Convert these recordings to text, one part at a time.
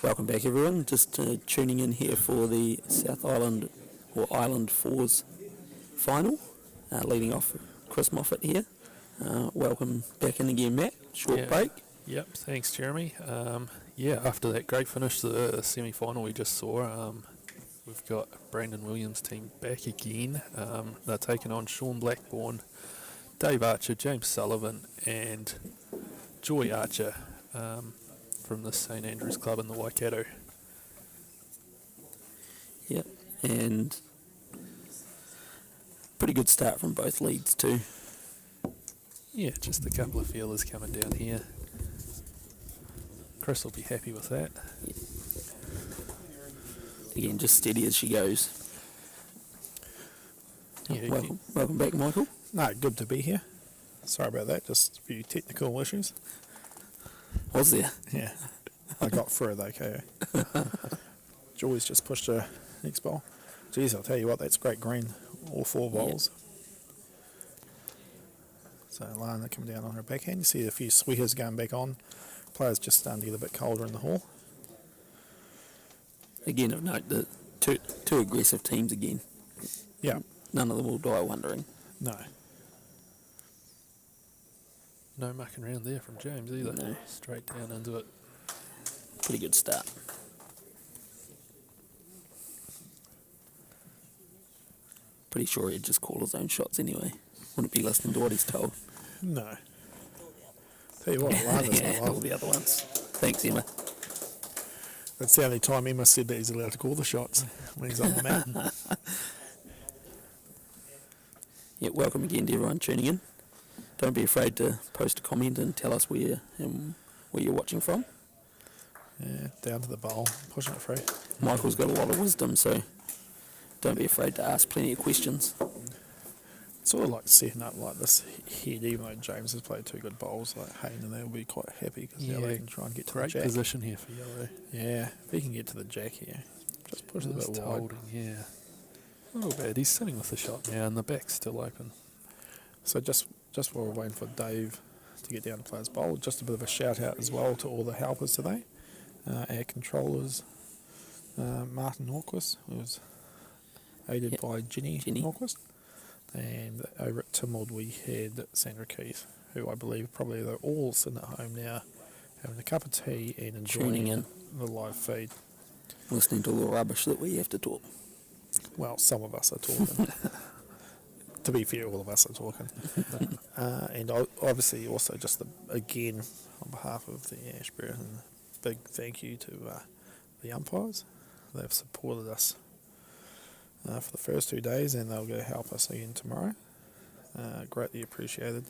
Welcome back, everyone. Just tuning in here for the South Island or Island Fours final, leading off Chris Moffat here. Welcome back in again, Matt. Short break. Yep, thanks, Jeremy. After that great finish to the semi-final we just saw, we've got Brandon Williams' team back again. They're taking on Sean Blackburn, Dave Archer, James Sullivan, and Joy Archer from the St Andrews Club in the Waikato. Yep, and pretty good start from both leads too. Yeah, just a couple of feelers coming down here. Chris will be happy with that. Yep. Again, just steady as she goes. Yeah, welcome back, Michael. No, good to be here. Sorry about that, just a few technical issues. Was there? Yeah, I got through it okay. Joy's just pushed her next bowl. Geez, I'll tell you what, that's great green, all four bowls. Yep. So Lana coming down on her backhand. You see a few sweaters going back on. Players just starting to get a bit colder in the hall. Again, of note, the two aggressive teams again. Yeah. None of them will die wondering. No. No mucking around there from James either. No. Straight down into it. Pretty good start. Pretty sure he'd just call his own shots anyway. Wouldn't be listening to what he's told. No. Tell you what, Lana's not all the other ones. Thanks, Emma. That's the only time Emma said that he's allowed to call the shots when he's on the mat. Yeah, welcome again to everyone tuning in. Don't be afraid to post a comment and tell us where you're watching from. Yeah, down to the bowl, pushing it through. Michael's got a lot of wisdom, so don't be afraid to ask plenty of questions. Sort of like setting up like this head, even though James has played two good bowls, like Hayne and they'll be quite happy because now they can try and get to the jack. Great position here for Yellow. Yeah, if he can get to the jack here, just push it a bit wide. Holding, yeah. Oh, bad. He's sitting with the shot now and the back's still open. So just while we're waiting for Dave to get down to play his bowl, just a bit of a shout out as well to all the helpers today. Our controllers, Martin Norquist, who was aided by Jenny Norquist. And over at Timold we had Sandra Keith, who I believe probably they're all sitting at home now, having a cup of tea and enjoying the live feed. Listening to all the rubbish that we have to talk. Well, some of us are talking. To be fair, all of us are talking. And obviously also just, again, on behalf of the Ashburton, big thank you to the umpires. They've supported us for the first 2 days, and they'll go help us again tomorrow. Greatly appreciated.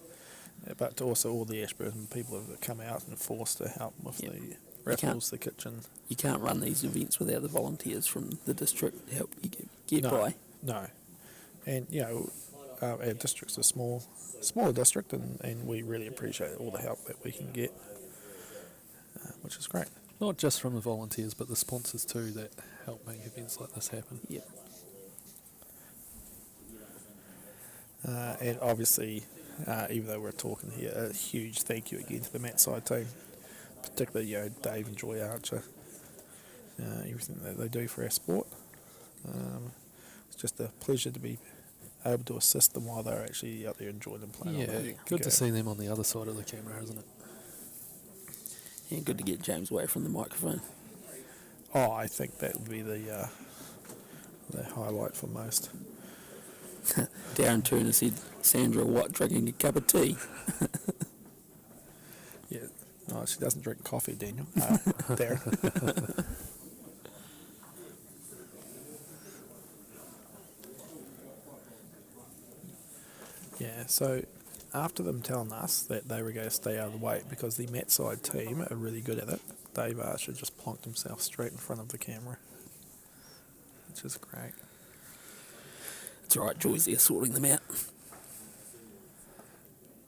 But to also all the Ashburton people who have come out and forced to help with the raffles, the kitchen. You can't run these events without the volunteers from the district to help you get by. No. And, you know, our district's a smaller district, and we really appreciate all the help that we can get, which is great. Not just from the volunteers, but the sponsors too that help make events like this happen. Yeah. And obviously, even though we're talking here, a huge thank you again to the Mat side team, particularly Dave and Joy Archer, everything that they do for our sport. It's just a pleasure to be able to assist them while they're actually out there enjoying and playing. Yeah, good to see them on the other side of the camera, isn't it? Yeah, good to get James away from the microphone. Oh, I think that would be the highlight for most. Darren Turner said, Sandra Watt drinking a cup of tea. Yeah, no, she doesn't drink coffee, Daniel. There. Yeah, so after them telling us that they were going to stay out of the way because the Mat side team are really good at it, Dave Archer just plonked himself straight in front of the camera, which is great. It's all right, Joy's there sorting them out.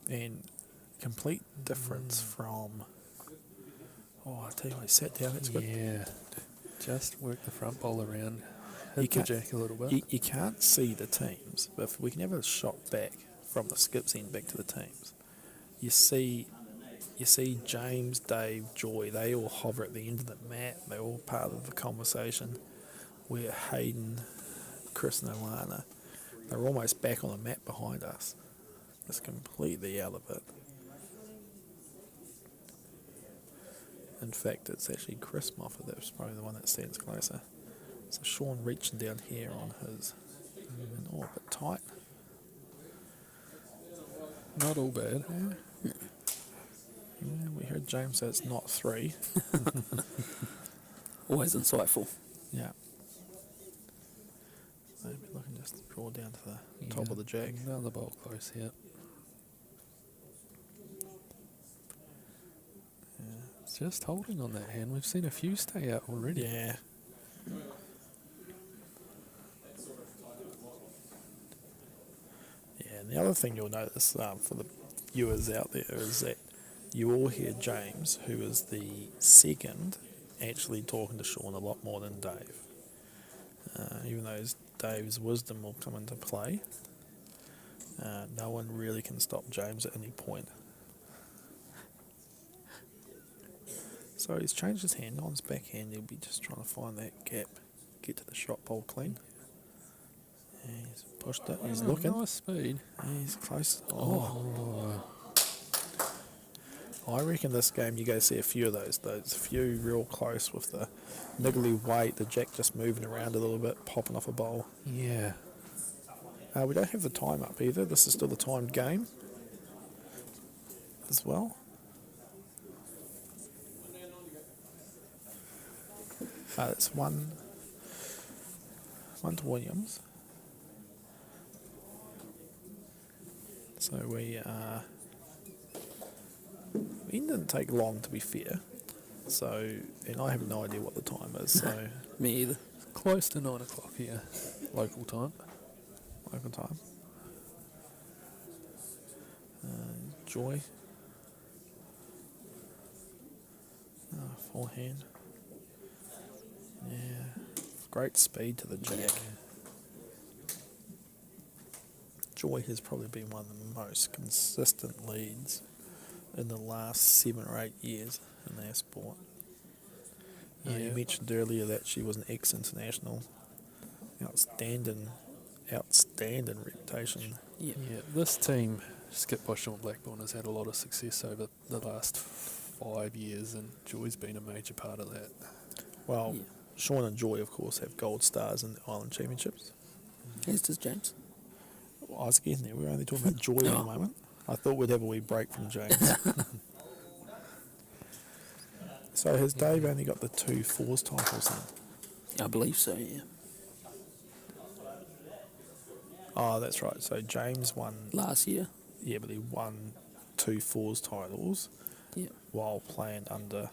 And complete difference from... Oh, I tell you what, he sat down, it's good. Yeah, just work the front bowl around, hit the jack a little bit. You can't see the teams, but if we can have a shot back from the skips end back to the teams, you see you see James, Dave, Joy, they all hover at the end of the mat. They're all part of the conversation. Where Hayden, Chris and Alana, they're almost back on the mat behind us. It's completely out of it. In fact, it's actually Chris Moffat that's probably the one that stands closer. So Sean reaching down here on his, and a bit tight. Not all bad. Yeah, we heard James say it's not 3. Always insightful. Yeah. Maybe looking just to draw down to the top of the jack. Another bowl close here. It's just holding on that hand. We've seen a few stay out already. Yeah. Yeah, and the other thing you'll notice for the viewers out there is that you all hear James, who is the second, actually talking to Sean a lot more than Dave. Even though Dave's wisdom will come into play, no one really can stop James at any point. So he's changed his hand on his backhand. He'll be just trying to find that gap, get to the shot pole clean. And he's pushed it. He's looking. Nice speed. He's close. Oh. I reckon this game you go see a few of those few real close with the niggly weight, the jack just moving around a little bit, popping off a bowl. Yeah. We don't have the time up either. This is still the timed game as well. It's one to Williams. So we didn't take long, to be fair. So, and I have no idea what the time is. So Me either. Close to 9 o'clock here, local time. local time. Joy. Forehand. Yeah, great speed to the jack. Joy has probably been one of the most consistent leads in the last 7 or 8 years in our sport. You mentioned earlier that she was an ex-international. Outstanding reputation. Yeah. Yeah, this team, skipped by Sean Blackburn, has had a lot of success over the last 5 years, and Joy's been a major part of that. Well, Yeah. Sean and Joy, of course, have gold stars in the Island Championships. As does James. I was getting there. We're only talking about Joy at the moment. I thought we'd have a wee break from James. So has Dave only got the 2 fours titles then? I believe so, yeah. Oh, that's right. So James won, Last year. yeah, but he won 2 fours titles Yeah. while playing under,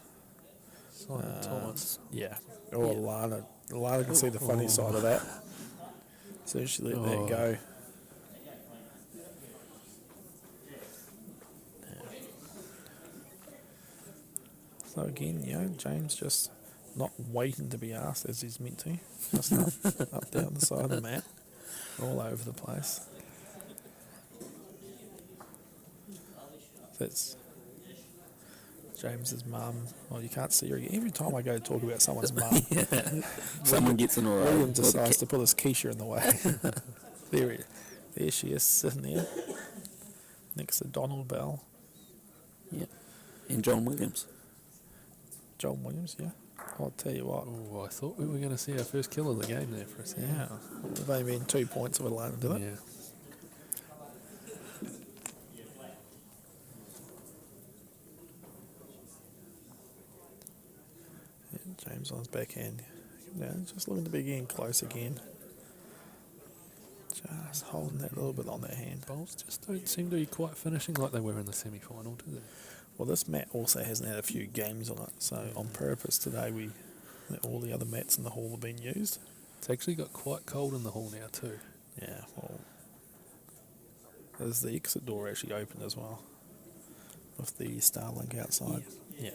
Simon Thomas. yeah. Oh, Yeah. Alana. Alana can see the funny side of that. So she let that go. So again, James just not waiting to be asked as he's meant to. Just up down the side of the mat, all over the place. That's James's mum. Well, you can't see her. Every time I go to talk about someone's mum, Someone gets in a row. William decides to put his Keisha in the way. There she is, sitting there, next to Donald Bell. Yeah. And John Williams. John Williams, yeah. I'll tell you what. Oh, I thought we were going to see our first kill of the game there for a second. Yeah. They've only been 2 points of Atlanta, did it? Yeah. James on his backhand. Yeah, just looking to be getting close again. Just holding that little bit on that hand. Bowls just don't seem to be quite finishing like they were in the semi-final, do they? Well, this mat also hasn't had a few games on it, so on purpose today all the other mats in the hall have been used. It's actually got quite cold in the hall now too. Yeah, well, there's the exit door actually open as well, with the Starlink outside. Yeah.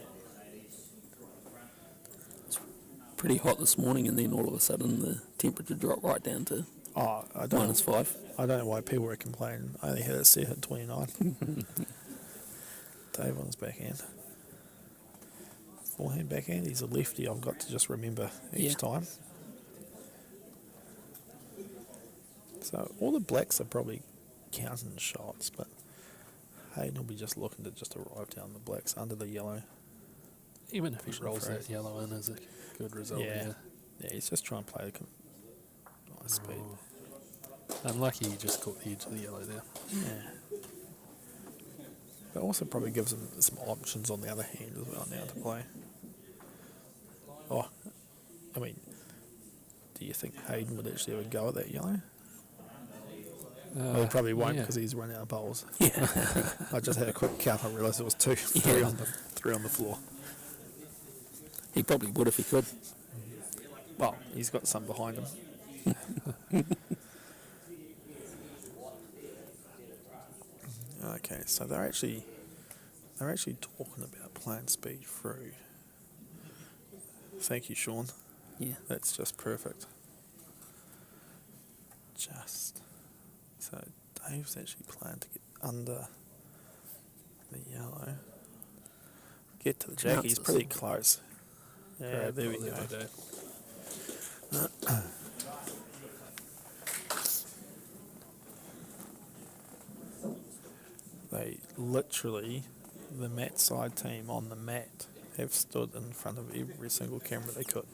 Pretty hot this morning, and then all of a sudden the temperature dropped right down to Oh, I don't -5. I don't know why people are complaining. I only had it set at 29. Dave on his backhand. Forehand, backhand. He's a lefty. I've got to just remember each time. So all the blacks are probably counting shots, but Hayden will be just looking to just arrive down the blacks under the yellow. Even if he Pushing rolls through. that yellow in as a good result. Yeah, he's just trying to play the nice speed. Unlucky he just caught the edge of the yellow there. Yeah. But also probably gives him some options on the other hand as well now to play. Oh, I mean, do you think Hayden would actually have a go at that yellow? Well, he probably won't because he's run out of bowls. Yeah. I just had a quick count. I realised it was two, three on the floor. He probably would if he could. Well, he's got some behind him. Okay, so they're actually talking about playing speed through. Thank you, Sean. Yeah. That's just perfect. So Dave's actually planning to get under the yellow. Get to the jack. He's pretty close. Yeah, there we go. They literally, the mat side team on the mat, have stood in front of every single camera they could.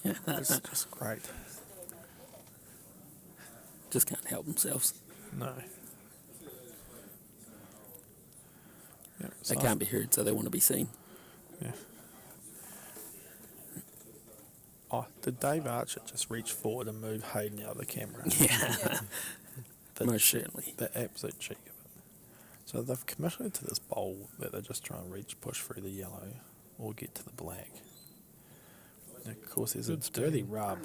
It's just great. Just can't help themselves. No. Yep, They can't be heard, so they want to be seen. Yeah. Oh, did Dave Archer just reach forward and move Hayden out of the camera? Yeah. Most certainly. The absolute cheek of it. So they've committed to this bowl that they're just trying to push through the yellow or get to the black. And of course, there's a dirty rub.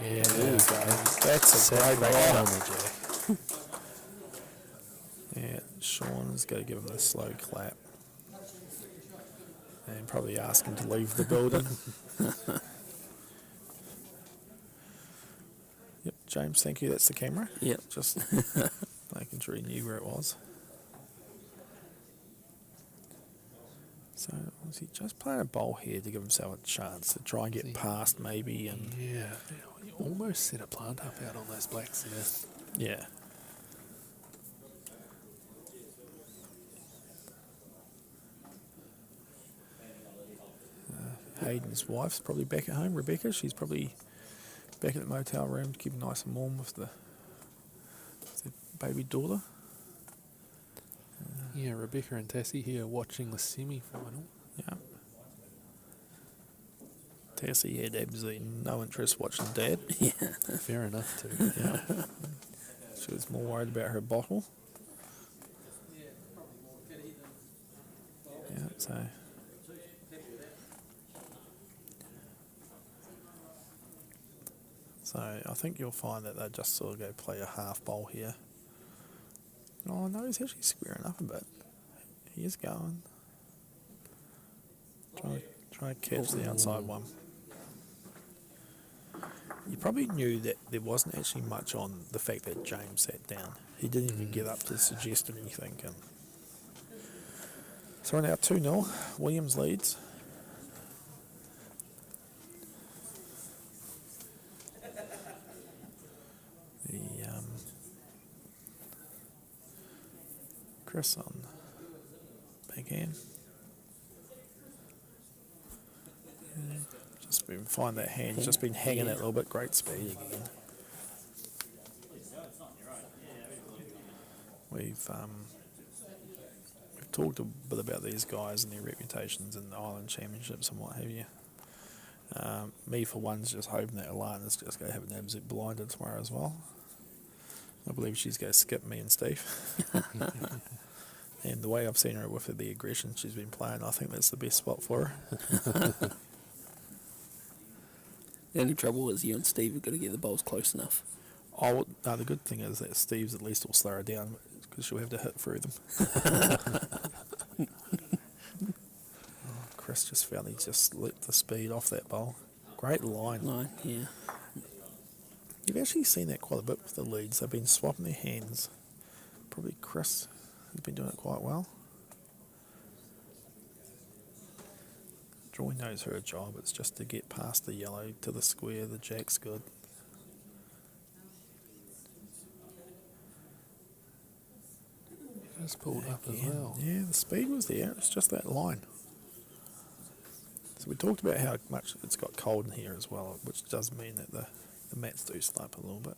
Yeah, There we go. That's a great right rub. on the jack. Yeah, Sean's got to give him a slow clap. And probably ask him to leave the building. Yep, James, thank you. That's the camera. Yep. Just making sure he knew where it was. So, was he just playing a bowl here to give himself a chance to try and get past maybe? And Yeah, he almost set a plant up out on those blacks there. yeah. Hayden's wife's probably back at home, Rebecca. She's probably back at the motel room to keep nice and warm with the baby daughter. Yeah, Rebecca and Tassie here watching the semi-final. Yeah. Tassie had absolutely no interest watching Dad. Yeah. Fair enough too. Yeah. She was more worried about her bottle. Yeah, so. So I think you'll find that they just sort of go play a half bowl here. Oh no, he's actually squaring up a bit. He is going. Try to catch the outside one. You probably knew that there wasn't actually much on the fact that James sat down. He didn't even get up to suggest anything. So we're now 2-0. Williams leads. Chris on backhand. Just been find that hand. He's just been hanging it a little bit. Great speed again. We've talked a bit about these guys and their reputations in the Island Championships and what have you. Me for one's just hoping that Alana's just going to have an absolute blinder tomorrow as well. I believe she's going to skip me and Steve. And the way I've seen her with the aggression she's been playing, I think that's the best spot for her. The only trouble is you and Steve have got to get the bowls close enough. Oh, no, the good thing is that Steve's at least will slow her down because she'll have to hit through them. Chris just found he just let the speed off that bowl. Great line. Yeah. You've actually seen that quite a bit with the leads. They've been swapping their hands. Probably Chris has been doing it quite well. Joy knows her job. It's just to get past the yellow to the square. The jack's good. Just pulled up as Again, well. yeah, the speed was there. It's just that line. So we talked about how much it's got cold in here as well, which does mean that the mats do slap a little bit.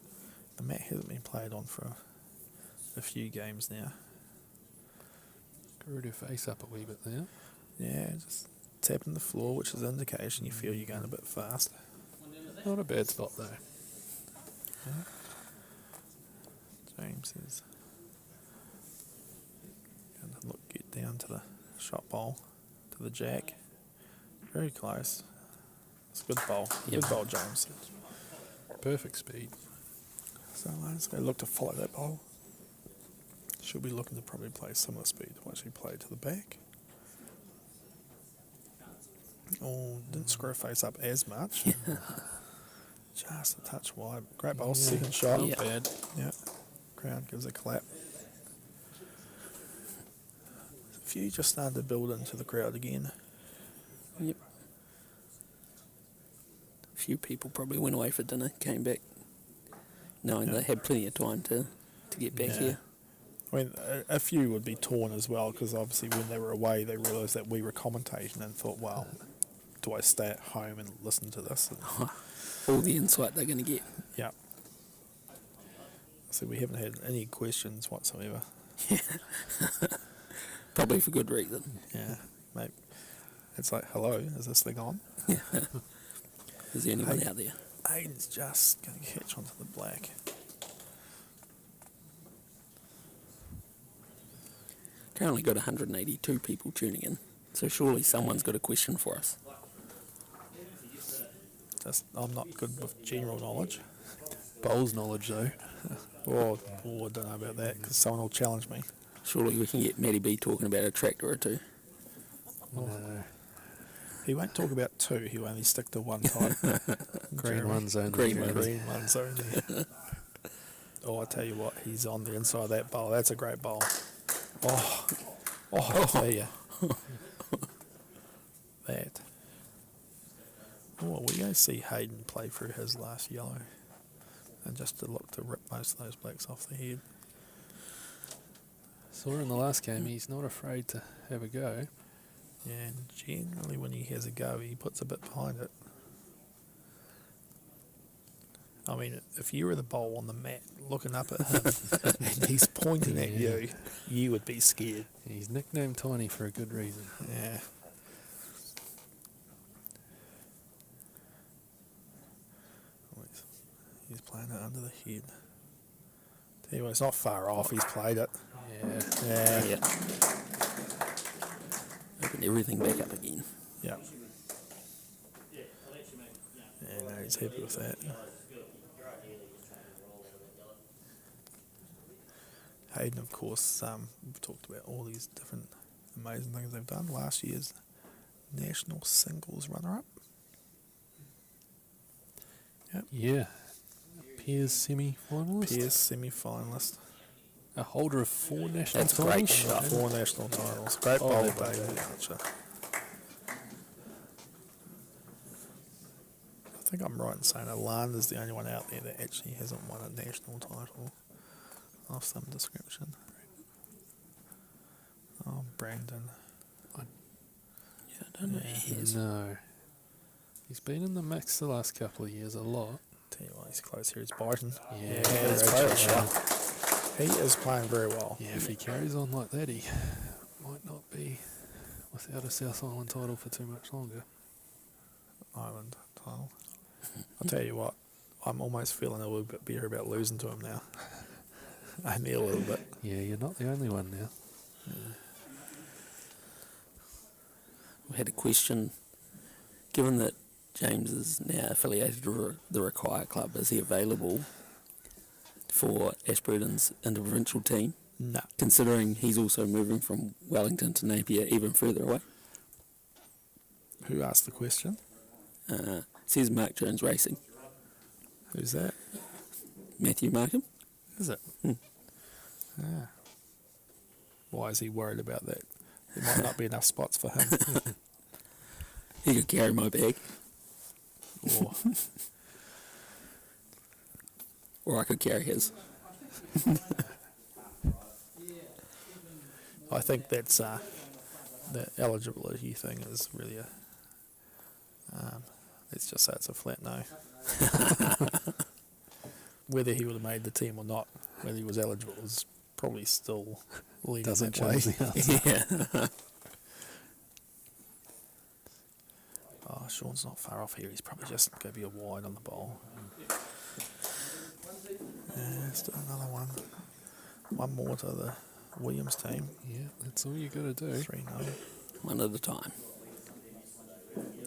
The mat hasn't been played on for a few games now. Screwed her face up a wee bit there. Yeah, just tapping the floor, which is an indication you feel you're going a bit fast. Not a bad spot though. Yeah. James is going to get down to the shot bowl, to the jack. Very close. It's a good bowl. Yep. Good bowl, James. Perfect speed. So let's go look to follow that bowl. She'll be looking to probably play similar speed to what she played to the back. Oh, didn't screw her face up as much. Just a touch wide. Great bowl, second shot. Not Yeah. bad. Yeah. Crowd gives a clap. A few just started to build into the crowd again. Yep. A few people probably went away for dinner, came back knowing they had plenty of time to get back Yeah. here. I mean, a few would be torn as well because obviously when they were away, they realised that we were commentating and thought, well, do I stay at home and listen to this? And, All the insight they're going to get. yeah. So we haven't had any questions whatsoever. Probably for good reason. Yeah, mate. It's like, hello, is this thing on? Is there anyone Hey. out there? Aiden's just going to catch onto the black. Currently got 182 people tuning in, so surely someone's got a question for us. Just, I'm not good with general knowledge. Bowls knowledge though. Or I don't know about that because someone will challenge me. Surely we can get Matty B talking about a tractor or two. No. He won't talk about two, he'll only stick to one type. Green Jeremy. ones only. Green Jeremy. ones. Green ones only. Oh, I tell you what, he's on the inside of that bowl. That's a great bowl. Oh, I tell you. That. Oh, we go see Hayden play through his last yellow. And just to look to rip most of those blacks off the head. Saw in the last game, he's not afraid to have a go. Yeah, and generally when he has a go, he puts a bit behind it. I mean, if you were the bowl on the mat looking up at him and he's pointing at you, you would be scared. He's nicknamed Tiny for a good reason. Yeah. Oh, he's playing it under the head. Tell you what, it's not far off. He's played it. Yeah. Yeah. Yeah. Open everything back up again. Yeah. Yeah, no, he's happy with that. Hayden, of course, we've talked about all these different amazing things they've done. Last year's national singles runner-up. Yeah. Peers semi-finalist. Peers semi-finalist. A holder of 4 national That's a great titles. shot. 4 national titles. Great Oh, bowl, they David Archer. I think I'm right in saying Alanda's the only one out there that actually hasn't won a national title of some description. Oh, Brandon. Yeah, I don't know. Yeah. He is. No. He's been in the mix the last couple of years a lot. Tell you what, he's close here. It's Brighton. Yeah, it's great great shot. shot. He is playing very well. Yeah, if he carries on like that, he might not be without a South Island title for too much longer. Island title. I'll tell you what, I'm almost feeling a little bit better about losing to him now. Only a little bit. Yeah, you're not the only one now. We had a question. Given that James is now affiliated with the Require Club, is he available for Ashburton's interprovincial team, No. considering he's also moving from Wellington to Napier even further away? Who asked the question? Says Mark Jones Racing. Who's that? Matthew Markham? Is it? Ah. Why is he worried about that? There might not be enough spots for him. He could carry my bag, Or or I could carry his. I think that's the eligibility thing is really a. Let's just say it's a flat no. Whether he would have made the team or not, whether he was eligible, is probably still leaning Doesn't that way. change the answer. Yeah. Oh, Sean's not far off here. He's probably just going to be a wide on the bowl. Yeah, still another one. One more to the Williams team. Yeah, that's all you got to do. 3-0. One at a time.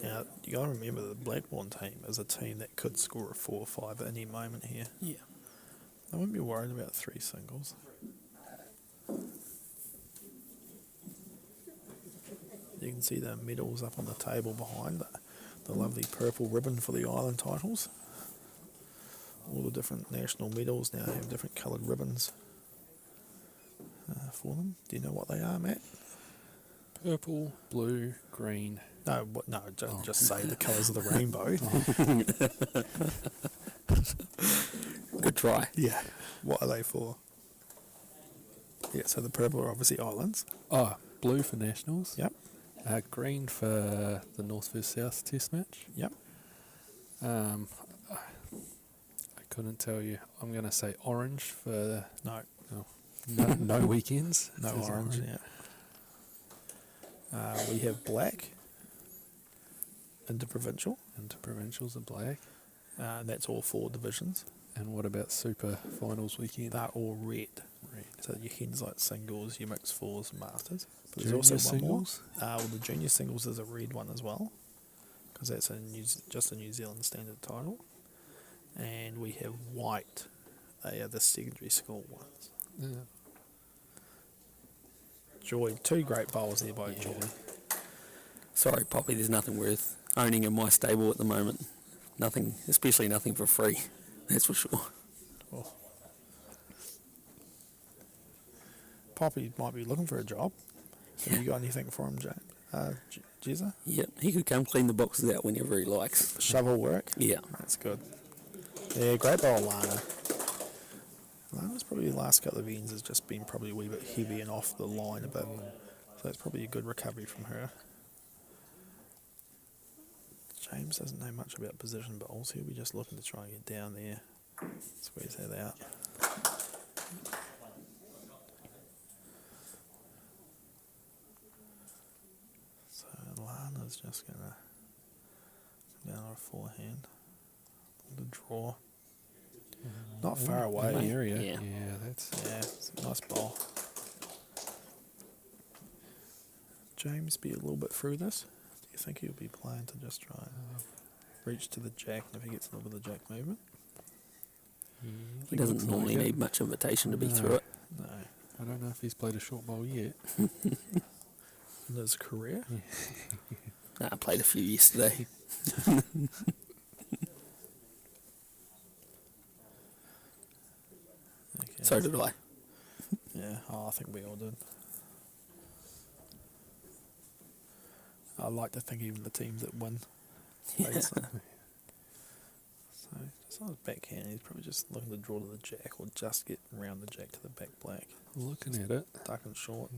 Now, you got to remember the Blackburn team is a team that could score a 4 or 5 at any moment here. Yeah. I wouldn't be worried about 3 singles. You can see the medals up on the table behind, the lovely purple ribbon for the island titles. All the different national medals now have different coloured ribbons for them. Do you know what they are, Matt? Purple, blue, green. No, just say the colours of the rainbow. Good try. Yeah. What are they for? Yeah, so the purple are obviously islands. Oh, blue for nationals. Yep. Green for the North vs South Test match. Yep. I couldn't tell you. I'm going to say orange for No. no weekends. No It says orange, yeah. We have black. Interprovincial. Interprovincials are black. That's all 4 divisions. And what about super finals weekend? They're all red. Red. So your hens like singles, your mixed fours, and masters. But Junior there's also one singles? more. Well, the junior singles is a red one as well, because that's just a New Zealand standard title. And we have white. They are the secondary school ones. Yeah. Joy, 2 great bowls there by Yeah. Joy. Sorry, Poppy, there's nothing worth owning in my stable at the moment. Nothing, especially nothing for free. That's for sure. Oh. Poppy might be looking for a job. Have you got anything for him, Jezza? Yep, he could come clean the boxes out whenever he likes. Shovel work? Yeah. That's good. Yeah, great bowl, Lana. Lana's probably the last couple of ends has just been probably a wee bit heavy and off the line a bit. So that's probably a good recovery from her. James doesn't know much about position bowls. He'll be just looking to try and get down there. Squeeze that out. So Lana's just going to come down on a forehand. The draw. Not far away. In the area. Yeah. Yeah, that's. Yeah, it's a nice bowl. James be a little bit through this. Do you think he'll be playing to just try and reach to the jack, and if he gets a little bit of jack movement? He doesn't normally need much invitation to be through it. No. I don't know if he's played a short bowl yet. In his career? Nah, I played a few yesterday. Okay. So did I. Yeah, I think we all did. I like to think even the teams that win. Yeah. So just on his backhand, he's probably just looking to draw to the jack or just get round the jack to the back black. Looking at it. Duck and short.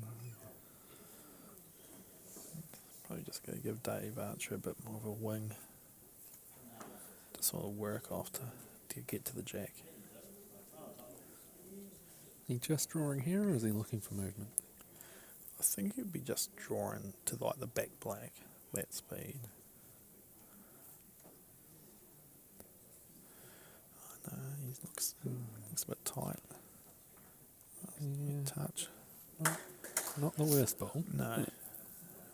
Probably just going to give Dave Archer a bit more of a wing to sort of work off to get to the jack. He just drawing here, or is he looking for movement? I think he'd be just drawing to like the back black, that speed. Oh, no, he looks a bit tight. Yeah. Touch. Not the worst bowl. No.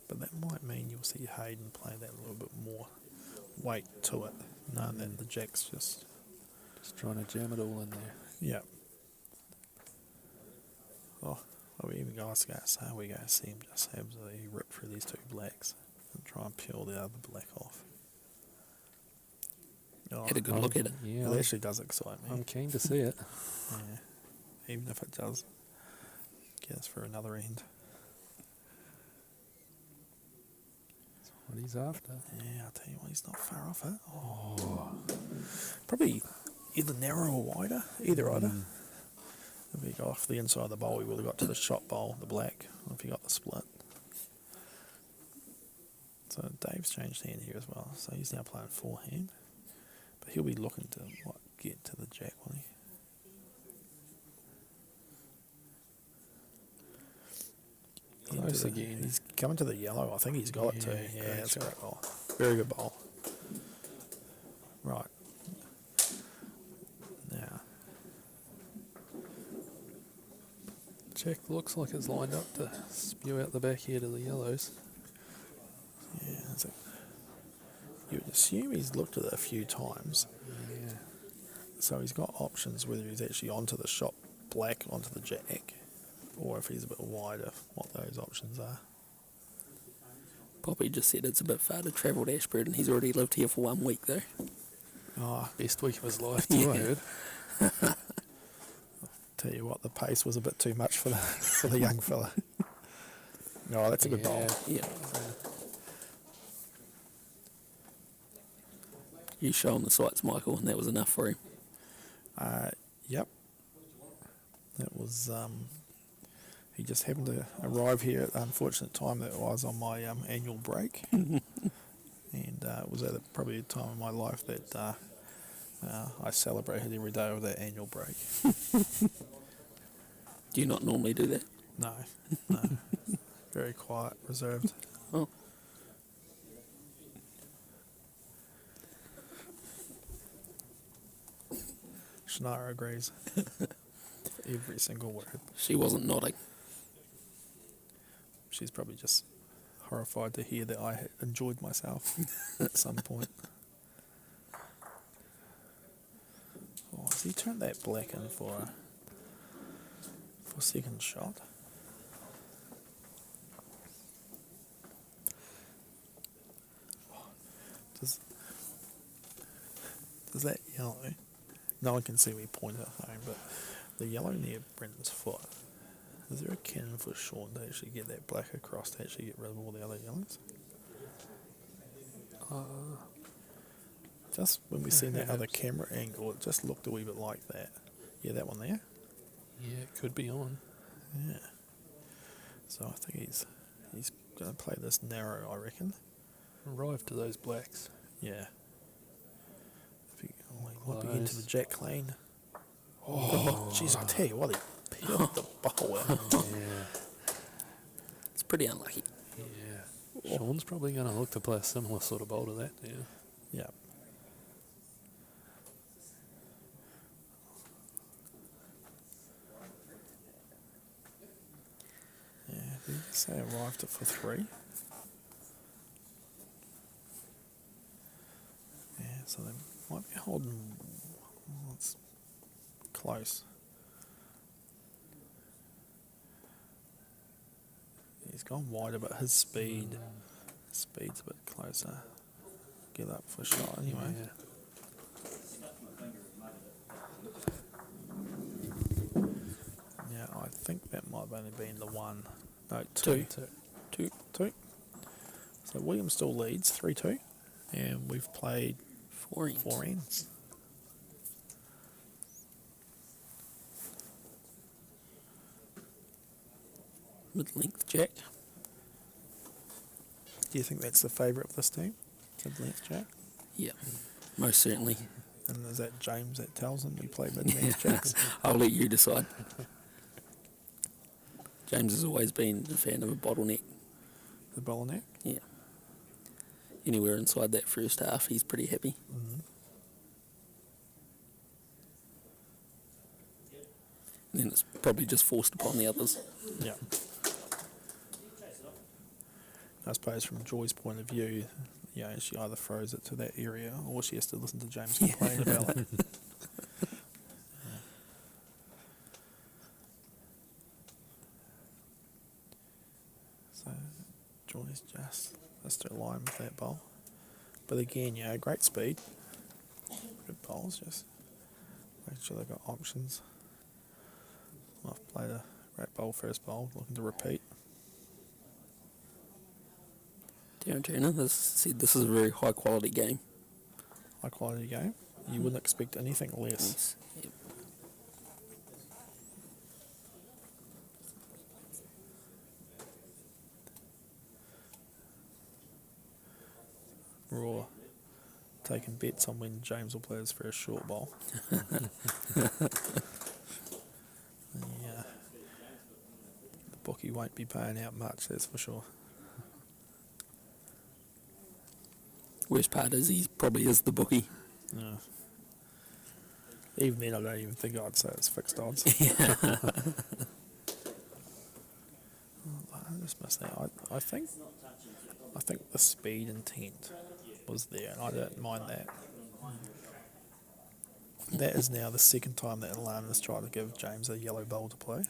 But that might mean you'll see Hayden play that a little bit more weight to it, knowing that the jack's just... Just trying to jam it all in there. Yeah. Oh, well, we even guys go say we go see him just absolutely rip through these 2 blacks and try and peel the other black off. Oh, Had a good look at it. Yeah, it actually does excite me. I'm keen to see it. Yeah. Even if it does get us for another end. what he's after. Yeah, I'll tell you what, he's not far off it. Oh. Probably either narrow or wider, either. If he got off the inside of the bowl, he would have got to the shot bowl, the black, if he got the split. So Dave's changed hand here as well, so he's now playing forehand. But he'll be looking to get to the jack, won't he? Close again. He's coming to the yellow. I think he's got it too. Yeah, great that's a shot. great ball. Very good ball. Right. Now, Jack looks like it's lined up to spew out the back here to the yellows. yeah, that's it. You would assume he's looked at it a few times, Yeah. so he's got options whether he's actually onto the shot black, onto the jack, or if he's a bit wider, what those options are. Poppy just said it's a bit far to travel to Ashburton. He's already lived here for 1 week though. Oh, Best week of his life too, I heard. tell you what, the pace was a bit too much for the young fella. No, that's a good ball. Yeah. You show him the sights, Michael, and that was enough for him. Yep. That was. He just happened to arrive here at the unfortunate time that I was on my annual break, and it was at probably a time in my life that I celebrated every day of that annual break. Do you not normally do that? No. Very quiet, reserved. Oh. Shania agrees. Every single word. She wasn't nodding. She's probably just horrified to hear that I had enjoyed myself at some point. Oh, has he turned that black in for second shot? Does that yellow? No one can see me point at home, but the yellow near Brendan's foot. Is there a cannon for Sean to actually get that black across to actually get rid of all the other yellows? Just when we seen that other camera angle, it just looked a wee bit like that. Yeah, that one there. Yeah, it could be on. Yeah. So I think he's going to play this narrow, I reckon. Arrive to those blacks. Yeah. If he might be into the jack lane. Oh, jeez! I tell you what, he peeled the bowl out. Yeah. It's pretty unlucky. Yeah. Sean's probably going to look to play a similar sort of bowl to that now. Yeah. Yeah, did you say arrived it for 3? Yeah, so they might be holding. Oh, it's close. He's gone wider, but his speed's a bit closer. Get up for a shot anyway. Yeah. Yeah, I think that might have only been the one. No, two. Two. So William still leads 3-2, and we've played 4 ends. Mid-length jack. Do you think that's the favourite of this team? Mid-length jack? Yeah, most certainly. And is that James that tells them we play mid-length jacks? I'll let you decide. James has always been a fan of a bottleneck. The bottleneck? Yeah. Anywhere inside that first half, he's pretty happy. Mm-hmm. And then it's probably just forced upon the others. Yeah. I suppose from Joy's point of view, she either throws it to that area or she has to listen to James complain about it. So Joy's just a line with that bowl. But again, great speed. Good bowls, just make sure they've got options. I've played a great bowl first bowl, looking to repeat. Darren Turner has said this is a very high quality game. High quality game. You wouldn't expect anything less. Yes. Yep. Raw taking bets on when James will play his first short bowl. Yeah. The bookie won't be paying out much, that's for sure. Worst part is he probably is the bookie. Yeah. Even then, I don't even think I'd say it's fixed odds. I just missed that. I think the speed intent was there, and I don't mind that. That is now the second time that Alana has tried to give James a yellow bowl to play.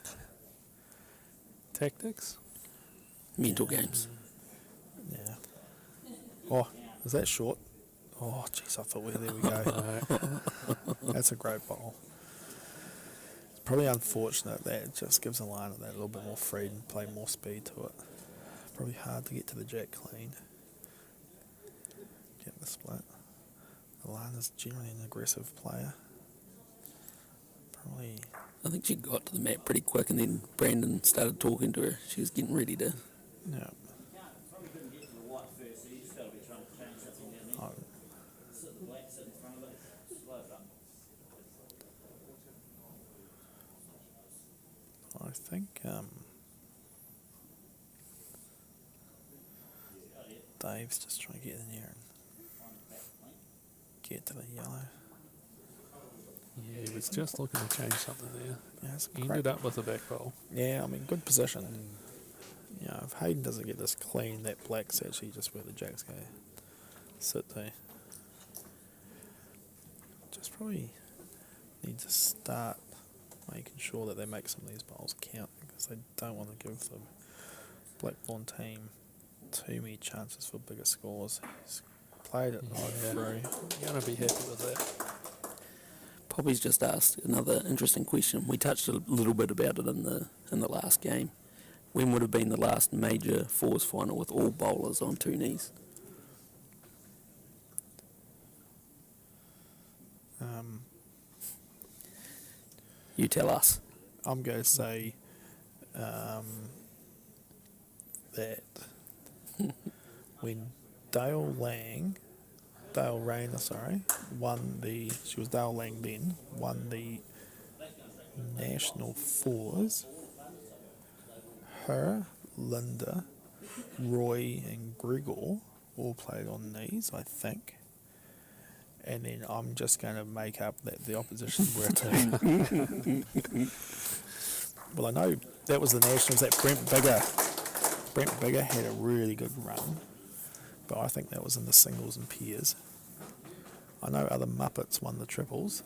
Tactics? Mental games. Yeah. Oh, is that short? Oh, jeez, I thought there we go. That's a great bowl. It's probably unfortunate that it just gives Alana that little bit more freedom, play more speed to it. Probably hard to get to the jack clean. Get the split. Alana's generally an aggressive player. Probably. I think she got to the mat pretty quick, and then Brandon started talking to her. She was getting ready to. Yeah. I think Dave's just trying to get in here and get to the yellow. Yeah, he was just looking to change something there. Yeah, it's He great. ended up with a back bowl. Yeah, I mean, good position. You know, if Hayden doesn't get this clean, that black's actually just where the jacks go sit there. Just probably need to start making sure that they make some of these bowls count, because they don't want to give the Blackburn team too many chances for bigger scores. He's played it right through. You're going to be happy with that. Poppy's just asked another interesting question. We touched a little bit about it in the last game. When would have been the last major fours final with all bowlers on two knees? You tell us. I'm going to say that when Dale Rayner, won the, she was Dale Lang then, won the National Fours, her, Linda, Roy and Gregor all played on knees, I think. And then I'm just going to make up that the opposition were two. Well, I know that was the Nationals that Brent Bigger had a really good run, but I think that was in the singles and pairs. I know other Muppets won the triples.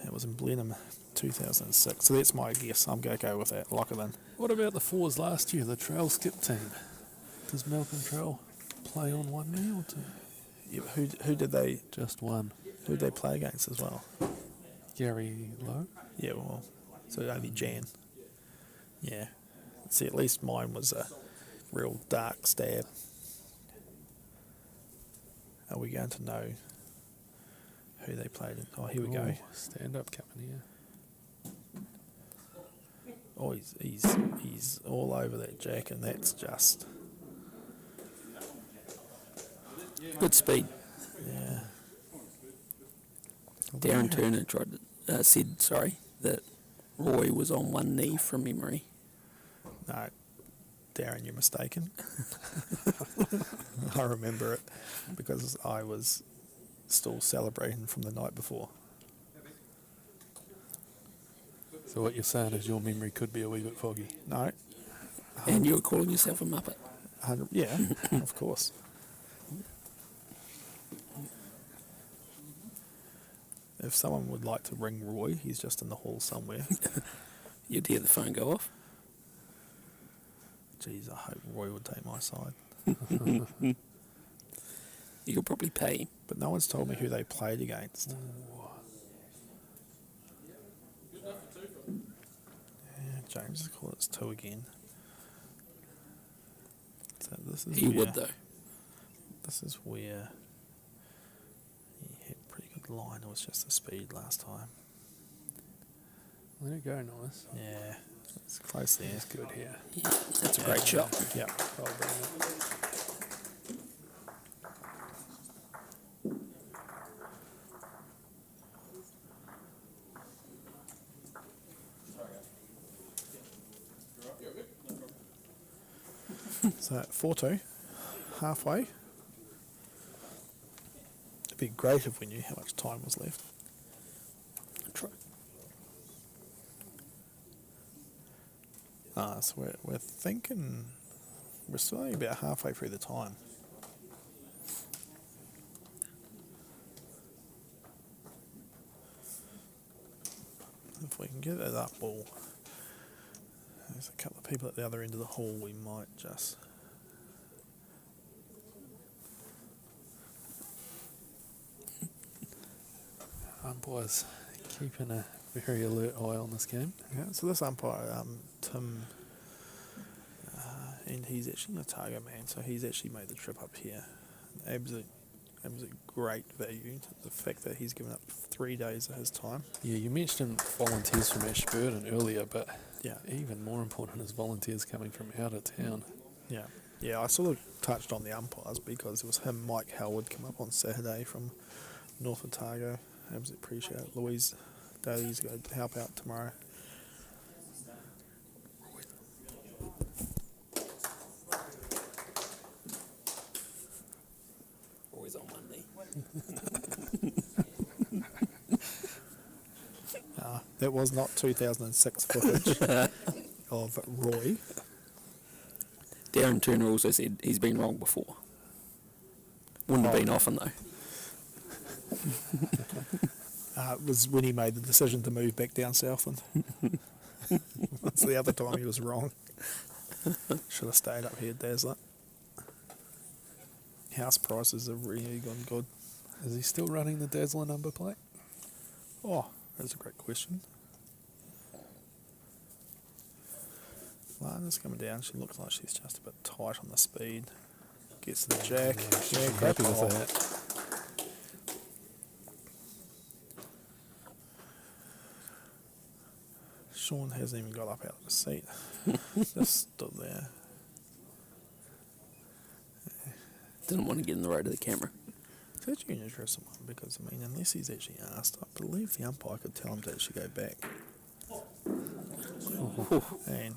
It was in Blenheim 2006, so that's my guess. I'm going to go with that. Lock it in. What about the fours last year, the trail skip team? Does Malcolm Trail play on one knee or two? Yeah, who did they? Just one. Who did they play against as well? Gary Lowe? Yeah, well, so only Jan. Yeah. See, at least mine was a real dark stab. Are we going to know who they played in? Oh, here we go. Stand up coming here. Oh, he's all over that jack, and that's just Good speed. yeah. Darren Turner said that Roy was on one knee from memory. No, Darren, you're mistaken. I remember it because I was still celebrating from the night before. So what you're saying is your memory could be a wee bit foggy. No, And you were calling yourself a Muppet. 100, yeah, of course. If someone would like to ring Roy, he's just in the hall somewhere. You'd hear the phone go off. Jeez, I hope Roy would take my side. You could probably pay him. But no one's told me who they played against. Yeah, James has called it 2 again. So this is He where, would, though. This is where he had pretty good line. It was just the speed last time. Let it go, nice. Yeah, it's close there. It's good here. Yeah, that's a great shot. Yeah. Well, brilliant. So 4-2, halfway. It'd be great if we knew how much time was left. Try. So we're thinking we're still only about halfway through the time. If we can get it up, well, there's a couple of people at the other end of the hall. We might just. Umpires keeping a very alert eye on this game. Yeah, so this umpire, Tim, and he's actually an Otago man, so he's actually made the trip up here. Absolute great value. The fact that he's given up 3 days of his time. Yeah, you mentioned volunteers from Ashburton earlier, but Yeah, even more important is volunteers coming from out of town. yeah. I sort of touched on the umpires because it was him, Mike Howard, come up on Saturday from North Otago. Absolutely appreciate it. Louise Daly's going to help out tomorrow. Always on Monday. That was not 2006 footage of Roy. Darren Turner also said he's been wrong before. Wouldn't have Oh. been often, though. It was when he made the decision to move back down Southland. That's the other time he was wrong. Should have stayed up here, Dazzler. House prices have really gone good. Is he still running the Dazzler number plate? Oh, that's a great question. Lana's coming down. She looks like she's just a bit tight on the speed. Gets to the jack. Yeah, great happy with ball. that. Sean hasn't even got up out of his seat. Just stood there. Didn't want to get in the road of the camera. It's actually an interesting one because, I mean, unless he's actually asked, I believe the umpire could tell him to actually go back. And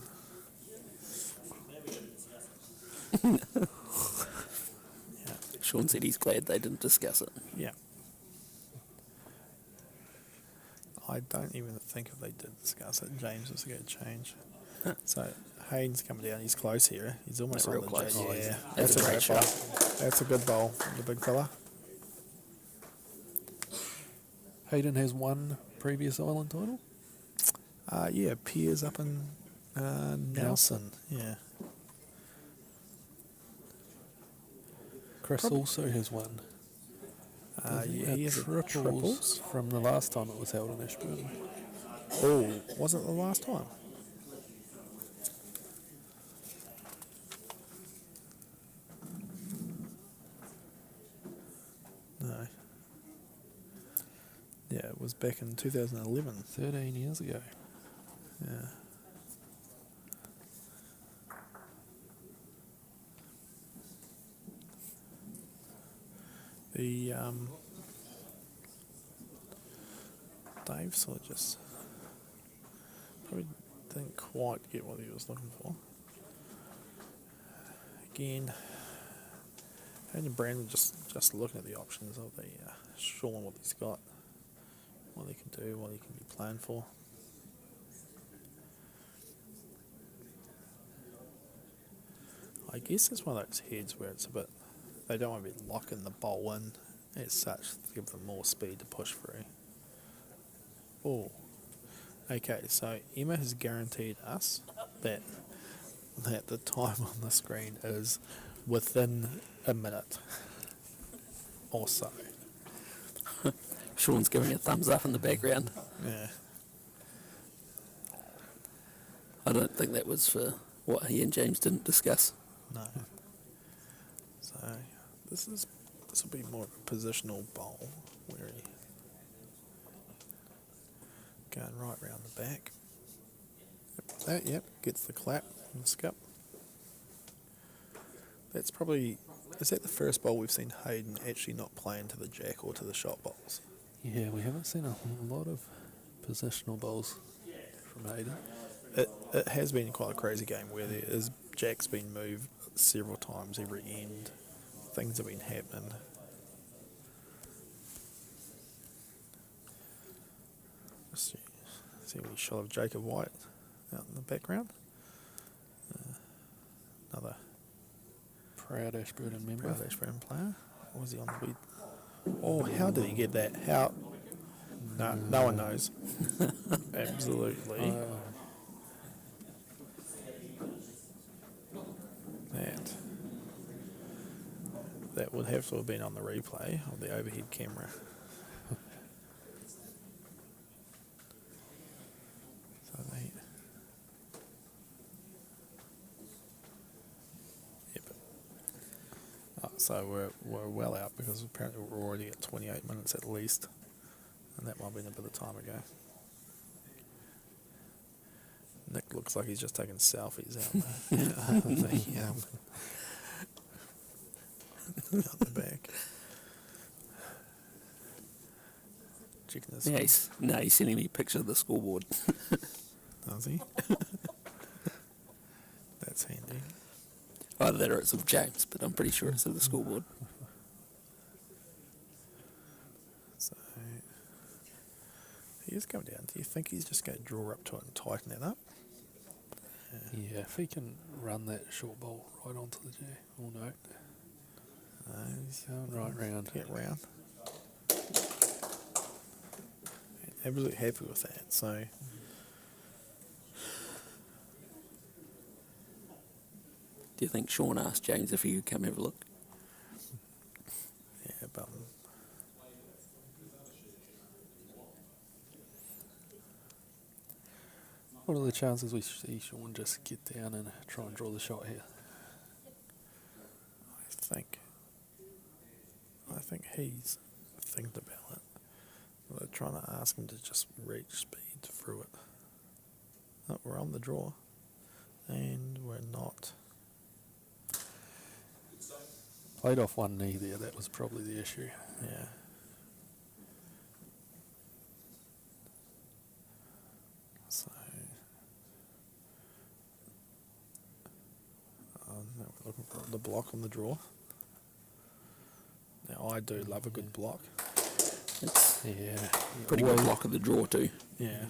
yeah, Sean said he's glad they didn't discuss it. yeah. I don't even think if they did discuss it, James was going to change. So Hayden's coming down. He's close here. He's almost Yeah, on real the close. jack. Oh, Yeah, that's a great great shot. bowl. That's a good bowl, the big fella. Hayden has one previous island title. Yeah, Piers up in Nelson. Yeah. Chris also has one. Yeah, he has a triples from the last time it was held in Ashburton. Oh, was it the last time? No. Yeah, it was back in 2011. 13 years ago. Yeah. The Dave sort of just probably didn't quite get what he was looking for. Again, and Brandon just looking at the options of the Sean, what he's got, what he can do, what he can be planned for. I guess it's one of those heads where it's a bit, they don't want to be locking the bowl in as such to give them more speed to push through. Oh, okay, so Emma has guaranteed us that the time on the screen is within a minute or so. Sean's giving a thumbs up in the background. Yeah. I don't think that was for what he and James didn't discuss. No. this will be more of a positional bowl where he going right round the back. Yep, gets the clap and the skip. That's probably, is that the first bowl we've seen Hayden actually not playing to the jack or to the shot bowls? Yeah, we haven't seen a lot of positional bowls from Hayden. It has been quite a crazy game where there is jack's been moved several times every end. Things have been happening. See a shot of Jacob White out in the background. Another Proud Ashburton member. proud Ashburton player. Or was he on the beat? Oh, how did he get that? How? No one knows. Absolutely. That would have to have been on the replay of the overhead camera. So we're well out because apparently we're already at 28 minutes at least, and that might have been a bit of time ago. Nick looks like he's just taking selfies out out the back. Checking his He's sending me a picture of the scoreboard. Does he? That's handy. Either that or it's of James, but I'm pretty sure it's of the scoreboard. So he is going down. Do you think he's just going to draw up to it and tighten that up? Yeah, if he can run that short ball right onto the J or no. He's Going right round. get round. Absolutely happy with that. So Do you think Sean asked James if he could come have a look? yeah, but What are the chances we see Sean just get down and try and draw the shot here? I think he's thinking about it. They're trying to ask him to just reach speed through it. Oh, we're on the draw, and we're not. Played off one knee there, that was probably the issue. Yeah. So, now we're looking for the block on the draw. Now, I do love a good block. It's Yeah. pretty good block of the draw too. Yeah.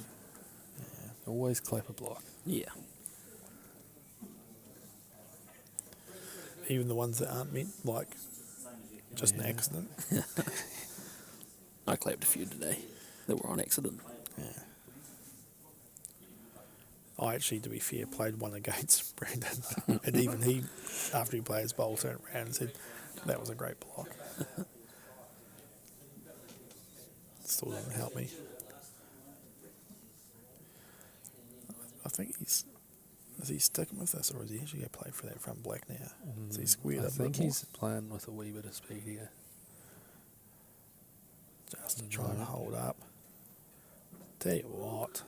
Always clap a block. Yeah. Even the ones that aren't meant, like just an Yeah. accident. I clapped a few today that were on accident. Yeah. I actually, to be fair, played one against Brandon, and even he, after he played his bowl, turned around and said, "That was a great block." Still doesn't help me. I think is he sticking with us, or is he actually going to play for that front black now? Is he squared I up a bit think more? he's playing with a wee bit of speed here. Just to try and hold up. Tell you what.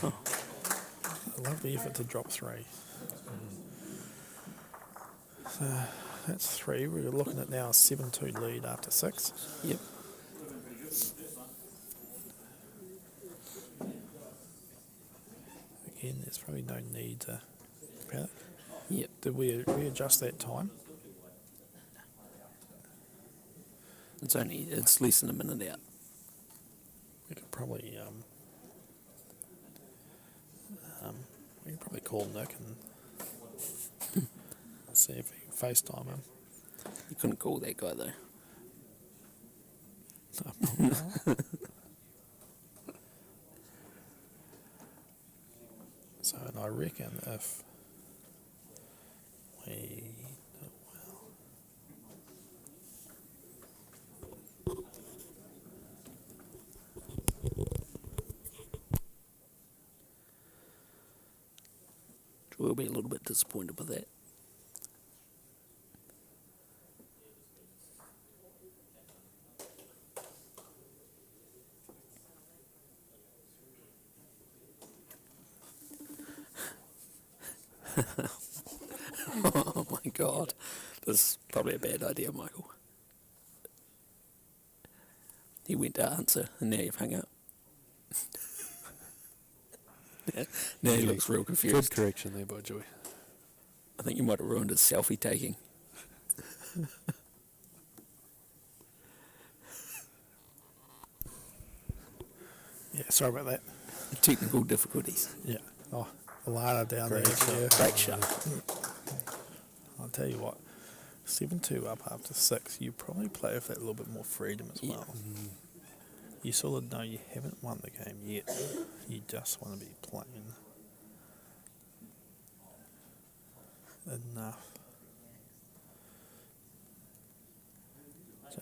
I love the effort to drop three. So that's three. We're looking at now a 7-2 lead after 6. Yep. Again, there's probably no need to panic. Yep. Did we readjust that time? It's less than a minute out. We could probably call Nick and see if he can FaceTime him. You couldn't call that guy though. So, and I reckon if we do well. We'll be a little bit disappointed with that. Oh my God. This is probably a bad idea, Michael. He went to answer, and now you've hung up. Now he looks real Good confused. correction there by Joy. I think you might have ruined his selfie taking. Yeah, sorry about that. Technical difficulties. Yeah. Oh, Alana down Great there. shot. Yeah. Great shot. I'll tell you what, 7-2 up after 6, you probably play with that little bit more freedom as Yeah. well. You sort of know you haven't won the game yet. You just want to be playing enough.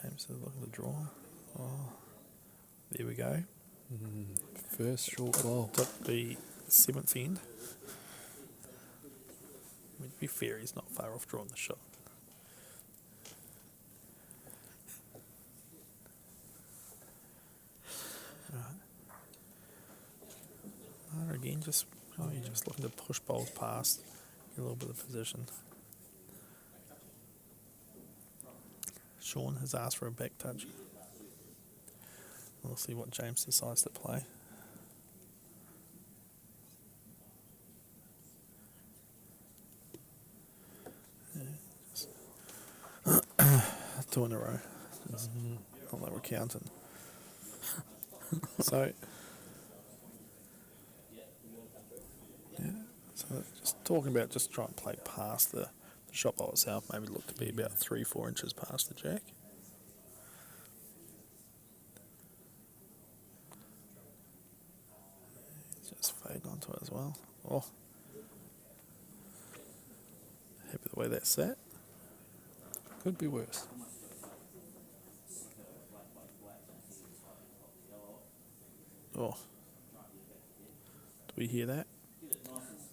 James is looking to draw. Oh, there we go. First short ball. Took the 7th end. I mean, to be fair, he's not far off drawing the shot. Again, just you're just looking to push bowls past, get a little bit of position. Sean has asked for a back touch. We'll see what James decides to play. Yeah, just two in a row. Just not that we're counting. So, yeah. So just talking about just trying to play past the shot ball itself. Maybe look to be about 3-4 inches past the jack. Just fade onto it as well. Oh, happy the way that's set. Could be worse. Oh, do we hear that?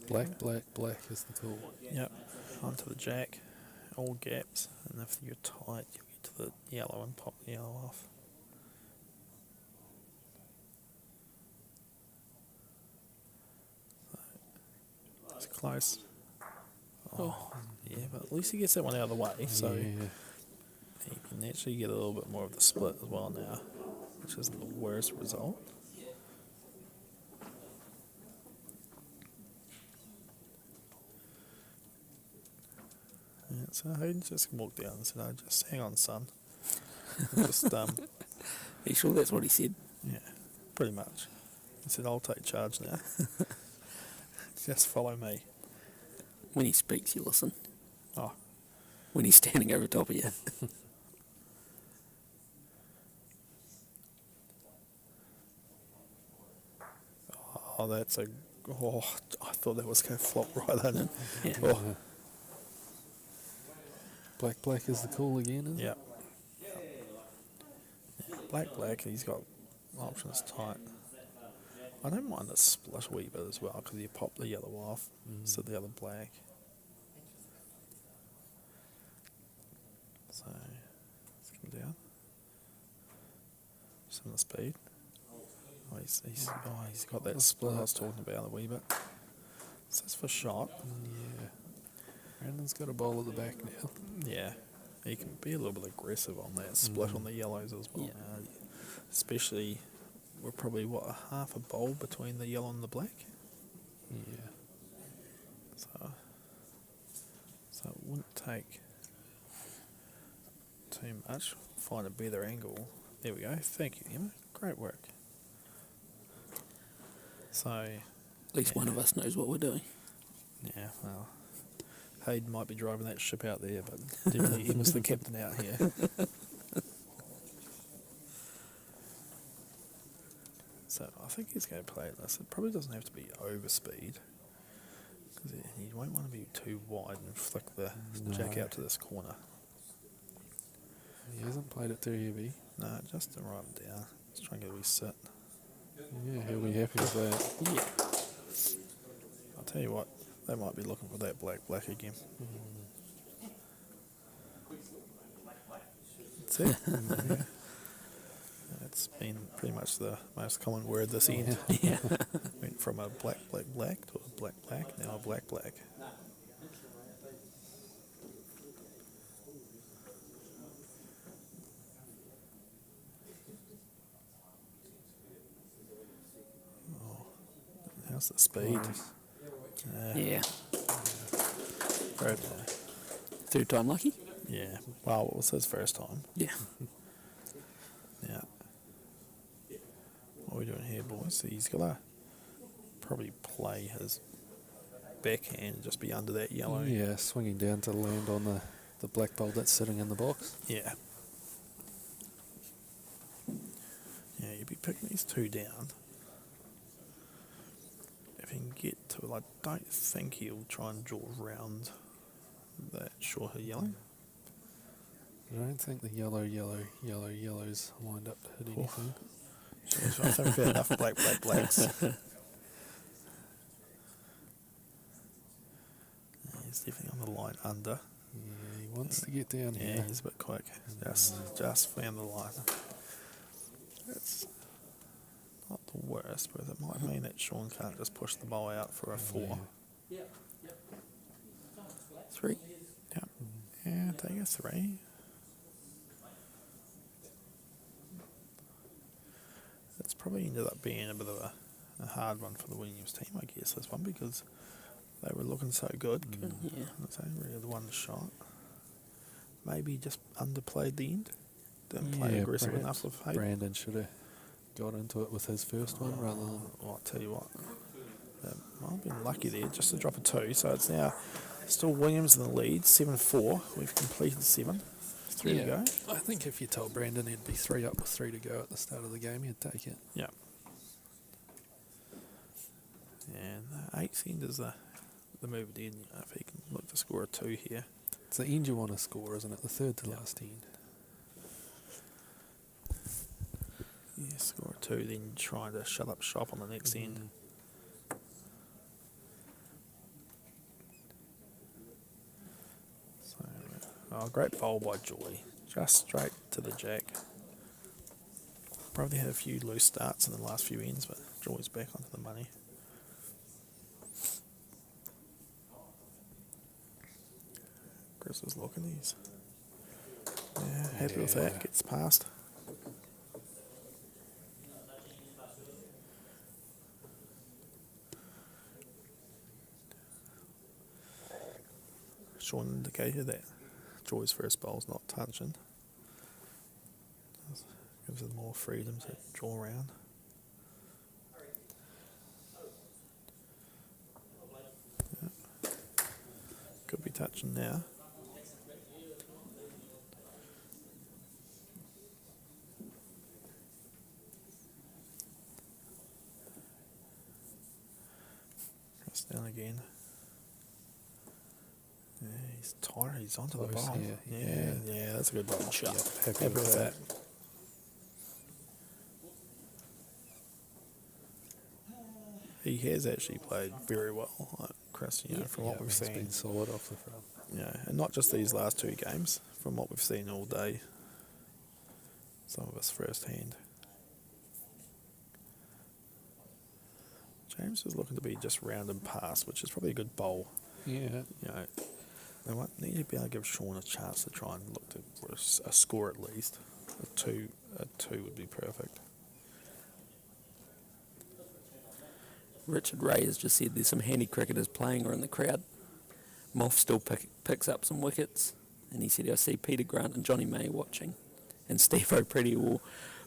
Black, black, black is the tool. Yep, onto the jack, all gaps, and if you're tight, you'll get to the yellow and pop the yellow off. It's close. Oh, yeah, but at least he gets that one out of the way, so Yeah. he can actually get a little bit more of the split as well now, which isn't the worst result. Yeah, so Hayden just walked down and said, "Oh, just hang on, son." Just Are you sure that's what he said? yeah, pretty much. He said, "I'll take charge now. Just follow me." When he speaks, you listen. Oh, When he's standing over top of you. oh, that's a. Oh, I thought that was going to flop right in. Yeah. Oh, Black, black is the call again, isn't it? yeah. Black, black. He's got options tight. I don't mind the split a wee bit as well because you pop the yellow off, so the other black. So let's come down. Just in the speed. Oh, he's got that split I was talking about a wee bit. So it's for shot. Yeah. Brandon's got a bowl at the back now. Yeah, he can be a little bit aggressive on that split on the yellows as well. Yeah. Especially, we're probably a half a bowl between the yellow and the black. Yeah. So it wouldn't take too much. Find a better angle. There we go. Thank you, Emma. Great work. So, At least one of us knows what we're doing. yeah, well, Hayden might be driving that ship out there, but definitely Emma's the captain out here. So I think he's going to play this. It probably doesn't have to be over speed because you won't want to be too wide and flick the jack out to this corner. He hasn't played it too heavy. No, just to write him down. Let's try and get a wee sit. Yeah, he'll be happy with that. Yeah. I'll tell you what, they might be looking for that black again. That's it. Yeah. It's been pretty much the most common word this end. Yeah. Went from a black to a black, now a black. How's the speed? Close. Yeah. Fair play. Third time lucky? Yeah. Well, it was his first time. Yeah. Yeah. What are we doing here, boys? He's got to probably play his backhand and just be under that yellow. Yeah, swinging down to land on the black ball that's sitting in the box. Yeah. Yeah, you'd be picking these two down. If he can get to it, I don't think he'll try and draw around that shorter yellow. I don't think the yellow's lined up to hit anything. Jeez, I think we've had enough blacks. Yeah, he's definitely on the line under. Yeah, he wants to get down Yeah, here. he's a bit quick. Just found the line. It's not the worst, but it might mean that Sean can't just push the ball out for a 4. Yeah. 3. Yeah, take a 3. It's probably ended up being a bit of a hard one for the Williams team, I guess, this one, because they were looking so good. Yeah. It's only really the one shot. Maybe just underplayed the end. Didn't play aggressive enough with Hayden. Brandon should have got into it with his first one rather than... Well, I'll tell you what. Might have been lucky there just to drop a 2. So it's now still Williams in the lead, 7-4. We've completed 7. 3 to go. I think if you told Brandon he'd be 3 up with 3 to go at the start of the game, he'd take it. Yeah. And the 8th end is the move at the end. If he can look to score a 2 here. It's the end you want to score, isn't it? The third to last end. Yeah, score a 2, then trying to shut up shop on the next end. So, great bowl by Joy. Just straight to the jack. Probably had a few loose starts in the last few ends, but Joy's back onto the money. Chris is looking, he's happy with that, gets past. Sean indicated that Joy's first bowl's not touching. Gives them more freedom to draw around. Yeah. Could be touching now. Press down again. Yeah, he's tired. He's onto the Close ball. here. Yeah, that's a good ball. Yeah, Happy with that. He has actually played very well, like Chris, from what we've He's seen. been solid off the front. Yeah, and not just these last 2 games, from what we've seen all day. Some of us firsthand. James is looking to be just round and pass, which is probably a good bowl. Yeah. They might need to be able to give Sean a chance to try and look for a score at least. A two would be perfect. Richard Ray has just said there's some handy cricketers playing or in the crowd. Moff still picks up some wickets, and he said I see Peter Grant and Johnny May watching, and Steve O'Pretty will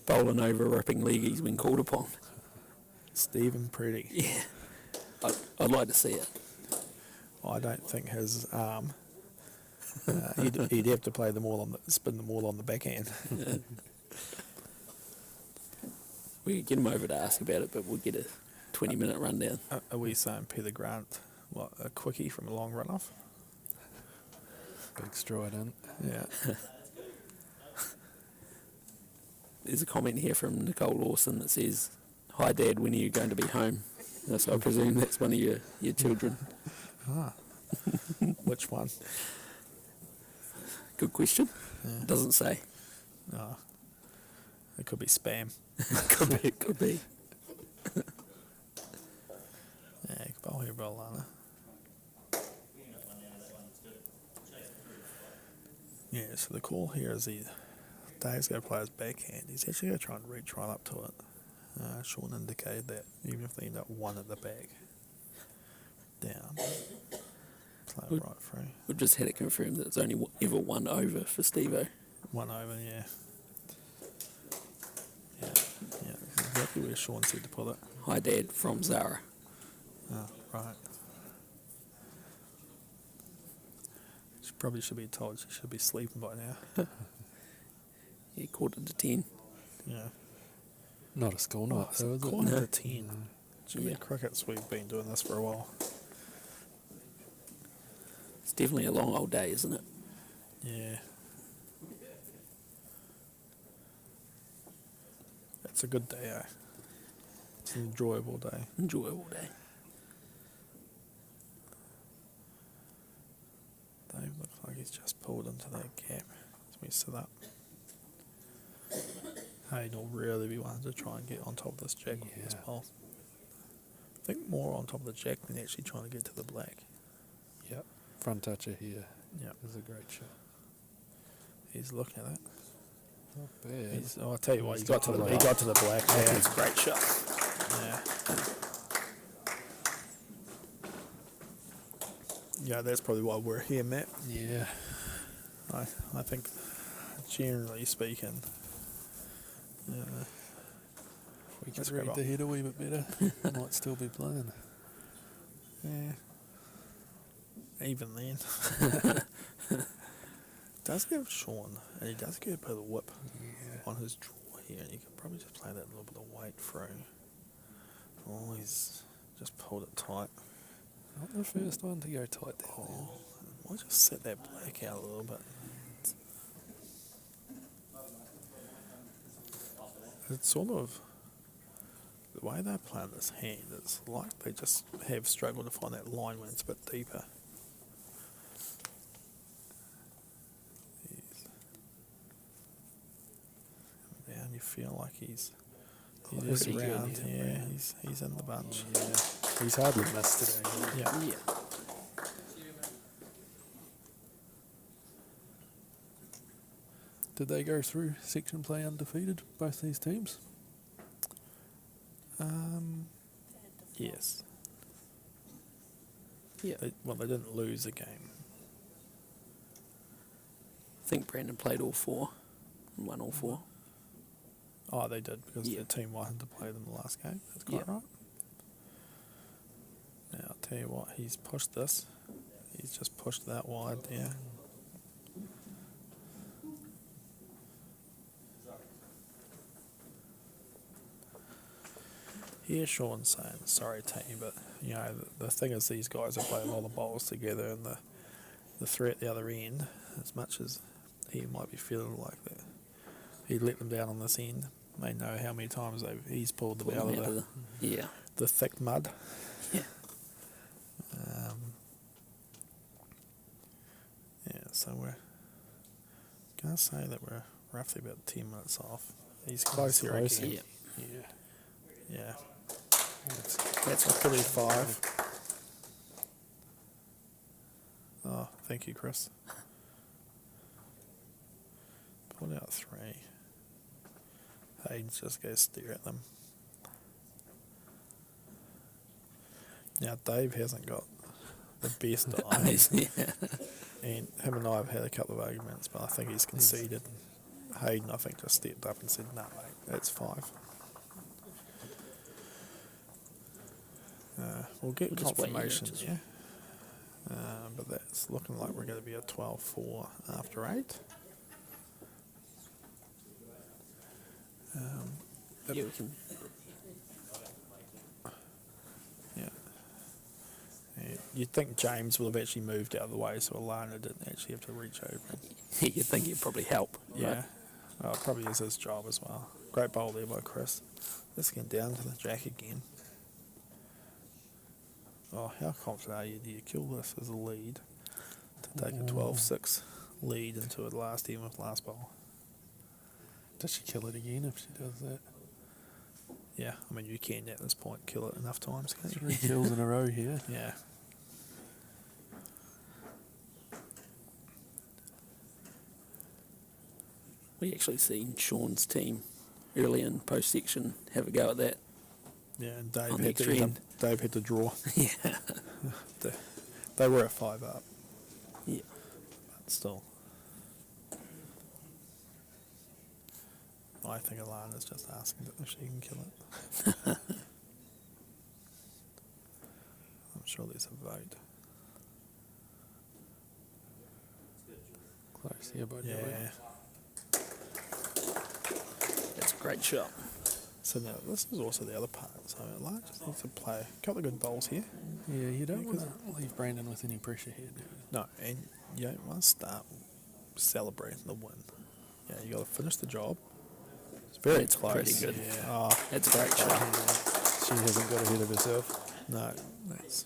bowling over ripping leggies when called upon. Stephen Pretty. Yeah, I'd like to see it. I don't think his arm. He'd have to play spin them all on the backhand. We could get him over to ask about it, but we'll get a 20-minute rundown. Are we saying Peter Grant, what, a quickie from a long run-off? Big stride in. Yeah. There's a comment here from Nicole Lawson that says, "Hi Dad, when are you going to be home?" So I presume that's one of your children. Which one? Good question. Yeah. Doesn't say. No. It could be spam. Could be. Yeah, bowl here, Lana. Yeah, so the call here is Dave's going to play his backhand. He's actually going to try and reach right up to it. Sean indicated that even if they end up 1 at the back, Play Good. right through. We've just had it confirmed that it's only ever one over for Steve-O. 1 over, yeah. Yeah, yeah. That's exactly where Sean said to put it. Hi, Dad, from Zara. Oh, right. She probably should be told she should be sleeping by now. Yeah, 9:45. Yeah. Not a school night, It's though, is it? quarter No. to 10. Jimmy Yeah. Crickets, we've been doing this for a while. It's definitely a long old day, isn't it? Yeah. It's a good day, eh? It's an enjoyable day. Enjoyable day. Dave looks like he's just pulled into that gap as we sit up. Hayden will really be wanting to try and get on top of this jack with this Yeah. pole. I think more on top of the jack than actually trying to get to the black. Yep. Front toucher here Yep. is a great shot. He's looking at it. Not bad. I'll tell you what, he He's got to the black. Yeah. It's a great shot. Yeah. Yeah, that's probably why we're here, Matt. Yeah. I think, generally speaking, We Let's could read grab the on. head a wee bit better. Might still be playing. yeah, even then, does give Sean, and he does get a bit of whip Yeah. on his draw here, and you could probably just play that little bit of weight through. Oh, he's just pulled it tight. Not the first one to go tight there. Oh, might just set that black out a little bit. It's sort of the way they're playing this hand. It's like they just have struggled to find that line when it's a bit deeper. He's down. You feel like he's Pretty good, around. yeah. Yeah, he's in the bunch. Yeah. He's hardly missed today. Yeah. Yeah. Did they go through section play undefeated, both these teams? Yes. Yeah. They didn't lose a game. I think Brandon played all four and won all four. Oh, they did because Yeah. the team wanted to play them the last game. That's quite Yeah. right. Now, I'll tell you what, he's pushed this. He's just pushed that wide there. Yeah, Sean's saying, sorry, team, but, you know, the thing is these guys have played a lot of bowls together, and the three at the other end, as much as he might be feeling like that, he let them down on this end. They know how many times he's pulled them out of Yeah. the thick mud. Yeah. Yeah, so we're going to say that we're roughly about 10 minutes off. He's close here close, again. Yeah. Yeah. Yeah. That's A 35. Oh, thank you, Chris. Pulled out 3. Hayden's just going to stare at them. Now, Dave hasn't got the best eyes, yeah. and him and I have had a couple of arguments, but I think he's conceded. Hayden, I think, just stepped up and said, no, mate, that's 5. We'll get We'll just wait, yeah, confirmation, just- yeah. But that's looking like we're going to be at 12-4 after 8. Yeah, we can. Yeah. And you'd think James would have actually moved out of the way so Alana didn't actually have to reach over. You think it'd probably help. Yeah. Right? Oh, it probably is his job as well. Great bowl there by Chris. Let's get down to the jack again. Oh, how confident are you? Do you kill this as a lead to take a 12-6 lead into a last end with last bowl? Does she kill it again if she does that? Yeah, I mean, you can at this point kill it enough times, can't you? 3 kills in a row here. Yeah. We actually seen Sean's team early in post section have a go at that. Yeah, and Dave On the had, extreme. Dave had to draw. Yeah. The They were at 5 up, Yeah. but still. I think Alana's just asking if she can kill it. I'm sure there's a vote. Close here, bud. Yeah. That's a great shot. So now this is also the other part. So Alana just needs to play a couple of good bowls here. Yeah, you don't Yeah, want to leave Brandon with any pressure here, do you? No, and you don't want to start celebrating the win. Yeah, you got to finish the job. It's very It's close. pretty good. Yeah. Oh, That's a great shot. She hasn't got ahead of herself. no,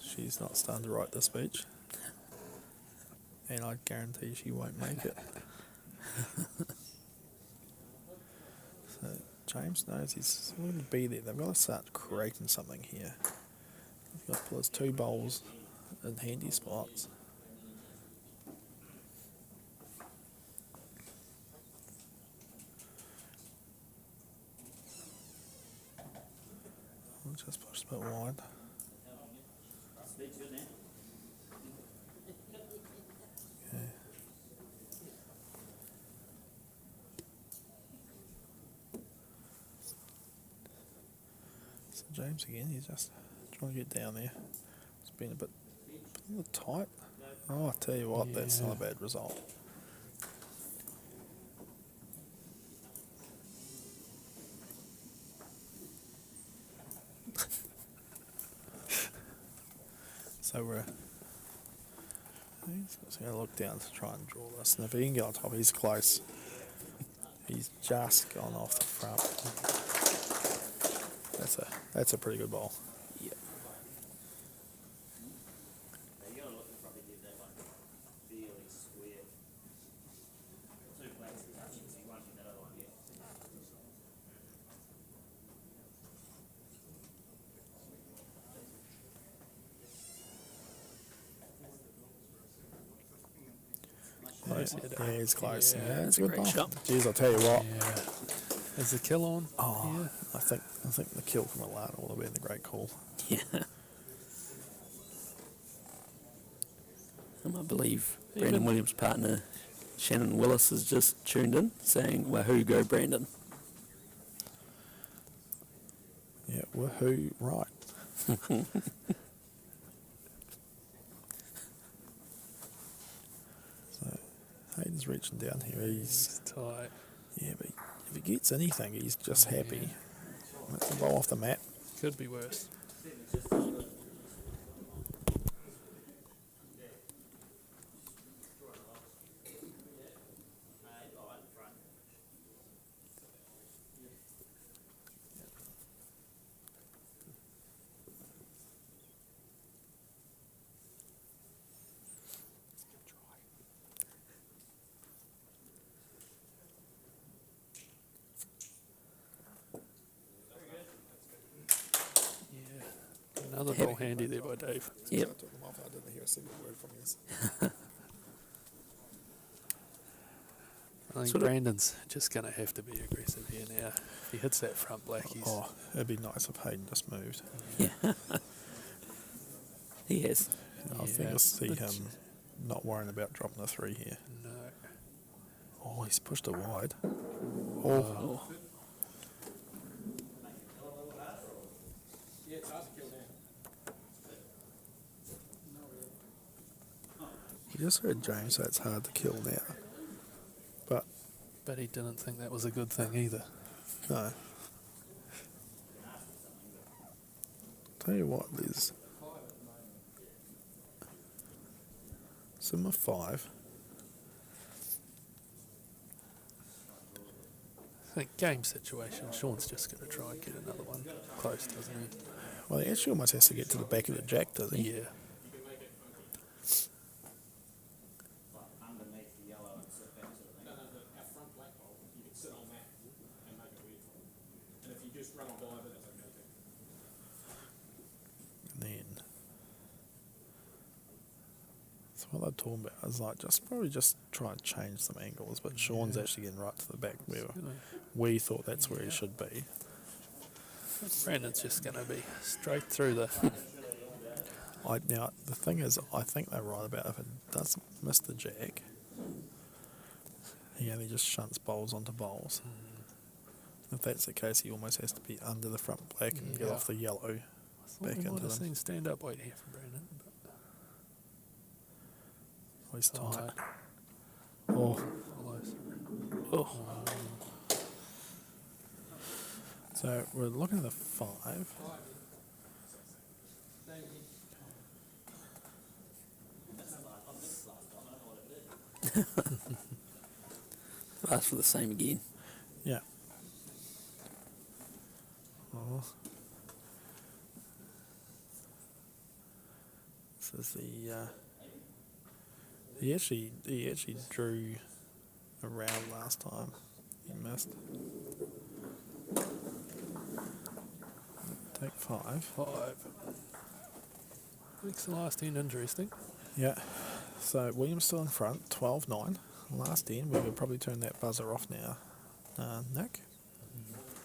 she's not starting to write the speech. And I guarantee she won't make it. So James knows he's going to be there. They've got to start creating something here. They've got to put his 2 bowls in handy spots. I'll just push a bit wide. Okay. So James again, he's just trying to get down there. It's been a bit tight. Oh, I tell you what, that's not a bad result. So he's just going to look down to try and draw this. And if he can get on top, he's close. He's just gone off the front. That's a pretty good ball. Yeah. Close, Yeah, he's close. Yeah, Yeah, that's it's a good great ball. shot. Jeez, I'll tell you what. Yeah. Is the kill on? Oh, Yeah. I think the kill from Alana will have been the great call. Yeah. I believe Brandon Even- Williams' partner Shannon Willis has just tuned in saying, "Wahoo, go Brandon." Yeah, woohoo, right. So Hayden's reaching down here. He's Tight. but if he gets anything, he's just happy. That's the ball off the mat. Could be worse. Yeah. Another ball handy there by Dave. Yep. I took them off. I didn't hear a single word from you. I think Sort of- Brandon's just going to have to be aggressive here now. If he hits that front black, he's... Oh, it'd be nice if Hayden just moved. Yeah. He has. I think Yeah, you'll see but- him not worrying about dropping a 3 here. No. Oh, he's pushed it wide. Oh. You just heard James say it's hard to kill now. But, But he didn't think that was a good thing either. no. Tell you what, there's some of 5. I think game situation, Sean's just going to try and get another one close, doesn't he? Well, he actually almost has to get to the back of the jack, doesn't he? Yeah. And then, so what they're talking about is like probably just try and change some angles, but Sean's actually getting right to the back where we thought that's where he should be. Brandon's just going to be straight through the Now the thing is, I think they're right about if it does miss the jack, he only just shunts bowls onto bowls. If that's the case, he almost has to be under the front black and get Yeah. off the yellow I thought back we might into have them. seen stand up weight here from Brandon. Oh, he's tight. But Oh, close. Oh, so we're looking at the 5. ask for the same again. Yeah. Oh. This is the. He actually drew a round last time. He missed. Take 5. 5. Makes the last end interesting. Yeah. So William's still in front, 12-9. Last end, we could probably turn that buzzer off now. Nick?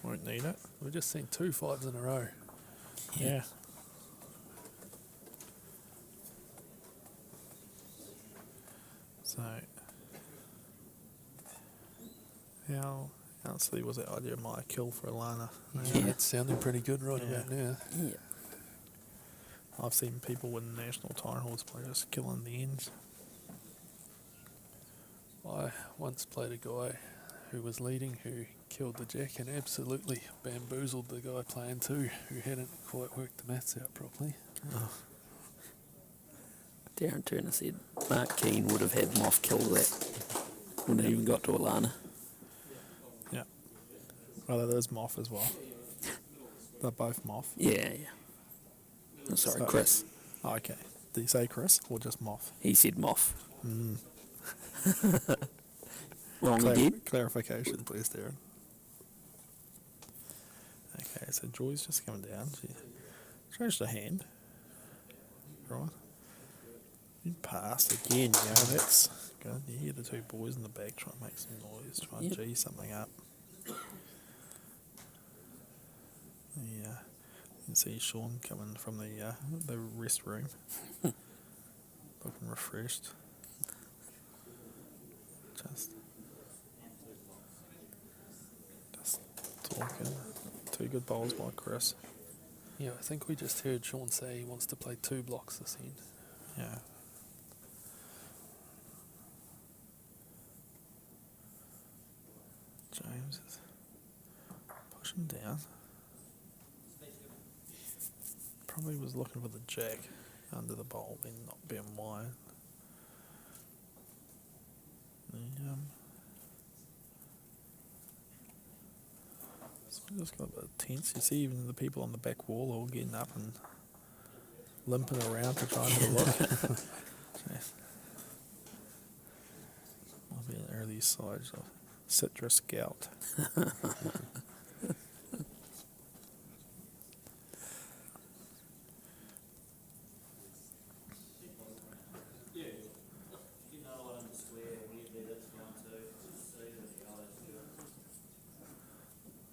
Won't need it. We've just seen 2 5s in a row. Yeah. So, how silly was that idea of my kill for Alana? Yeah, it's sounding pretty good right Yeah. about now. Yeah. I've seen people win national time halls by just killing the ends. I once played a guy who was leading who killed the jack and absolutely bamboozled the guy playing 2 who hadn't quite worked the maths out properly. Oh. Darren Turner said Mark Keane would have had Moff kill that. Wouldn't have even got to Alana. Yeah. Well, that is Moff as well. They're both Moff. Yeah. Oh, sorry, So- Chris. Oh, okay. Did you say Chris or just Moff? He said Moff. Mm. Wrong again. Clarification, please, Darren. Okay, so Joy's just coming down. She changed her hand. Right. You passed again, that's good. You hear the 2 boys in the back try and make some noise, try and Yep. G something up. Yeah. You can see Sean coming from the rest room. Looking refreshed. Just talking. 2 good bowls by Chris. Yeah, I think we just heard Sean say he wants to play 2 blocks this end. Yeah. James is pushing down. Probably was looking for the jack under the bowl, then not being wide. So I just got a bit tense. You see even the people on the back wall all getting up and limping around to try and have a look. Might be an early side of citrus gout.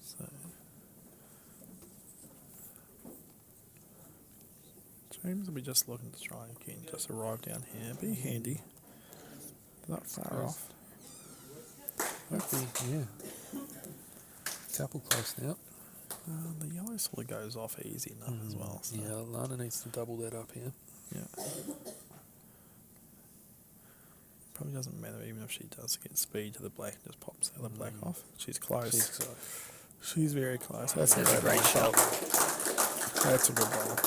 So, James will be just looking to try again, just arrive down here. Be handy. Not far off. Yeah. Couple close now. The yellow sort of goes off easy enough as well. So. Yeah, Lana needs to double that up here. Yeah. Probably doesn't matter even if she does get speed to the black and just pops the other black off. She's close. She's very close. That's a great shot. That's a good bowl.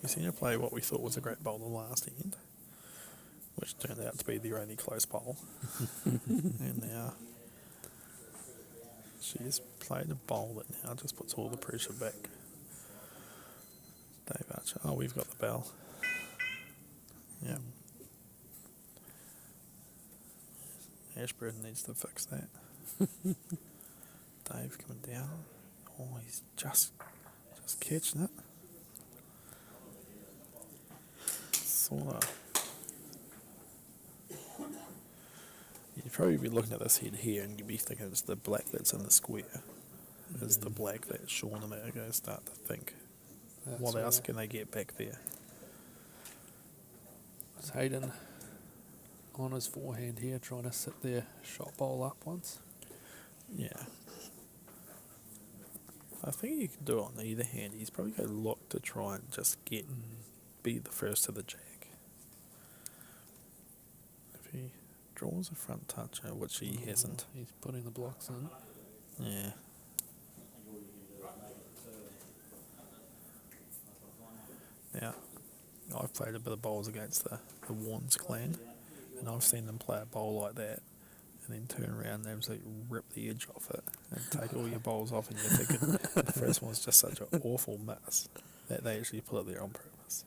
We've seen her play what we thought was a great bowl the last end, which turned out to be the only close bowl. And now she's played a bowl that now just puts all the pressure back. Dave Archer. Oh, we've got the bell. Yeah. Ashburton needs to fix that. Dave coming down. Oh, he's just catching it. Sort of. You'd probably be looking at this head here and you'd be thinking it's the black that's in the square. It's the black that Sean and I are going to start to think That's what else all. can they get back there? It's Hayden on his forehand here, trying to sit their shot bowl up once. Yeah. I think you can do it on either hand. He's probably going to look to try and just be the first to the jack. If he draws a front toucher, which he hasn't. He's putting the blocks in. Yeah. Now, I've played a bit of bowls against the Warnes clan, and I've seen them play a bowl like that, and then turn around and absolutely rip the edge off it, and take all your bowls off, and you're thinking the first one was just such an awful miss that they actually put it there on purpose.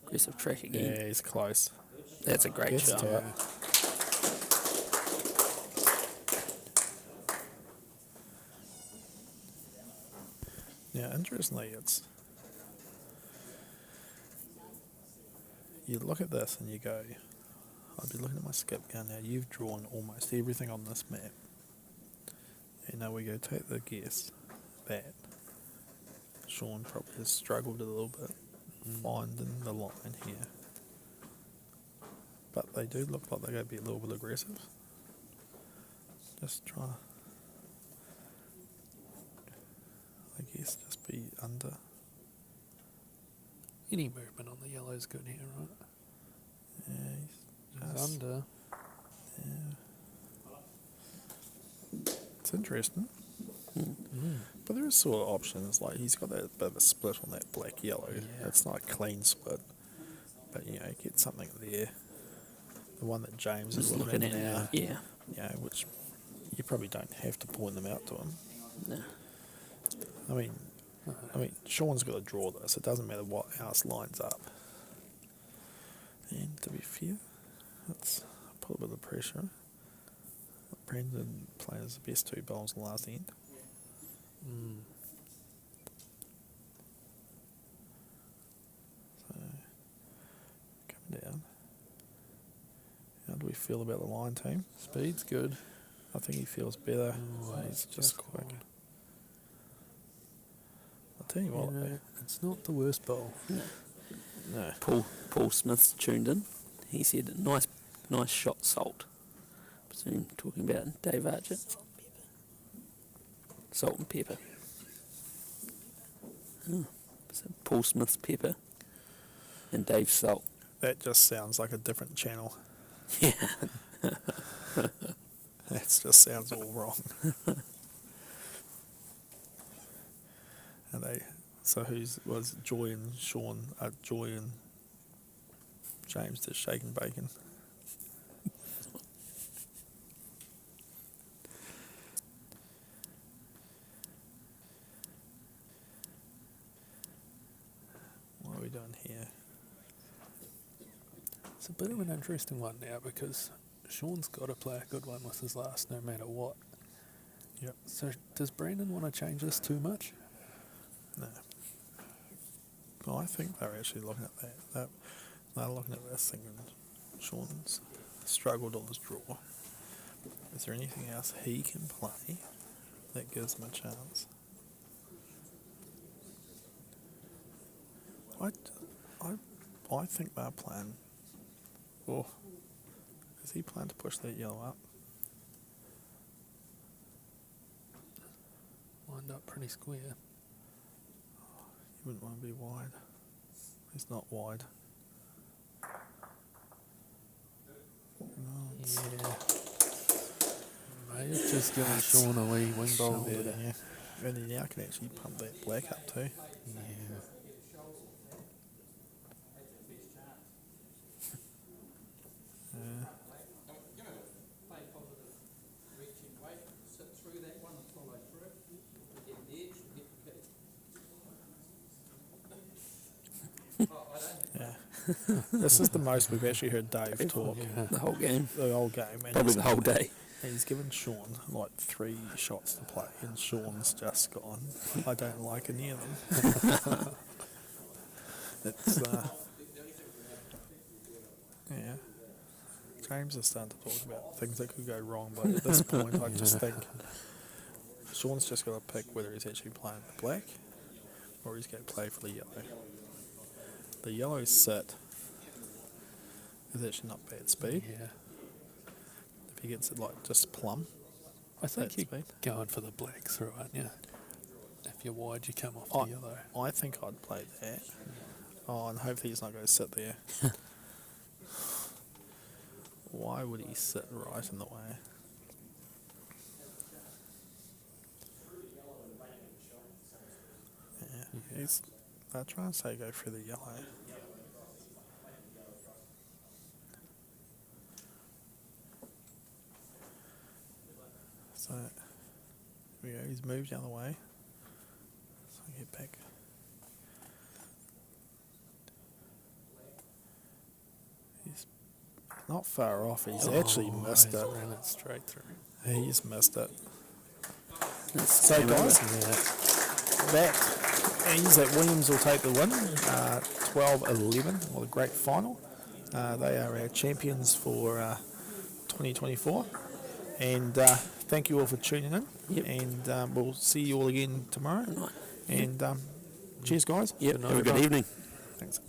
Aggressive track again. Yeah, he's close. That's a great Gets shot. to it. Now, interestingly, you look at this and you go, I'd be looking at my skip gun now. You've drawn almost everything on this map. And now we go take the guess that Sean probably has struggled a little bit finding the line here. But they do look like they're going to be a little bit aggressive. Just try, I guess, just be under. Any movement on the yellow's good here, right? Yeah, He's just, under. yeah. It's interesting. But there is sort of options, like he's got that bit of a split on that black-yellow. Yeah. It's not a clean split, but get something there. The one that James is Just looking looking at now, at it. Yeah. which you probably don't have to point them out to him. No. I mean, Sean's got to draw this. It doesn't matter what else lines up. And to be fair, that's put a bit of pressure. Brandon plays the best two bowls in the last end. So, coming down. How do we feel about the line team? Speed's good. I think he feels better. Ooh, He's just quick. wide. I'll tell you what, It's not the worst bowl. no. Paul Smith's tuned in. He said, nice shot, Salt. Presume talking about Dave Archer. Salt and pepper. So Paul Smith's pepper and Dave's salt. That just sounds like a different channel. Yeah. That just sounds all wrong. So was Joy and Sean, Joy and James just shaking bacon? What are we doing here? It's a bit of an interesting one now because Sean's got to play a good one with his last no matter what. Yep. So does Brandon want to change this too much? No. Well, I think they're actually looking at that. They're looking at this thinking Sean's struggled on his draw. Is there anything else he can play that gives him a chance? I think they're playing. Oh, is he planning to push that yellow up? Lined up pretty square. You wouldn't want to be wide. He's not wide. No, it's Yeah. May have just given Sean a wee wing bowl there. shoulder, yeah. And then now I can actually pump that black up too. Yeah. Yeah. Yeah. This is the most we've actually heard Dave talk The whole game. the whole game. And Probably the whole day. he's given Sean like 3 shots to play, and Sean's just gone, I don't like any of them. It's, yeah. James is starting to talk about things that could go wrong, but at this point, I just think Sean's just got to pick whether he's actually playing the black or he's going to play for the yellow. The yellow sit is actually not bad speed. Yeah. If he gets it like just plumb, I think that you're speed. going for the black through, aren't you? If you're wide, you come off Oh. the yellow. I think I'd play that. Oh, and hopefully he's not going to sit there. Why would he sit right in the way? Yeah, he's trying to say go through the yellow. So, here we go, he's moved the other way. So I get back. He's not far off, he's actually missed he's it. ran it straight through. He's missed it. That's So game guys, over. that means that Williams will take the win, 12-11, what a great final. They are our champions for 2024. And thank you all for tuning in. Yep. And we'll see you all again tomorrow. Right. And cheers, guys. Yep. Good night, Have a good everyone. evening. Thanks.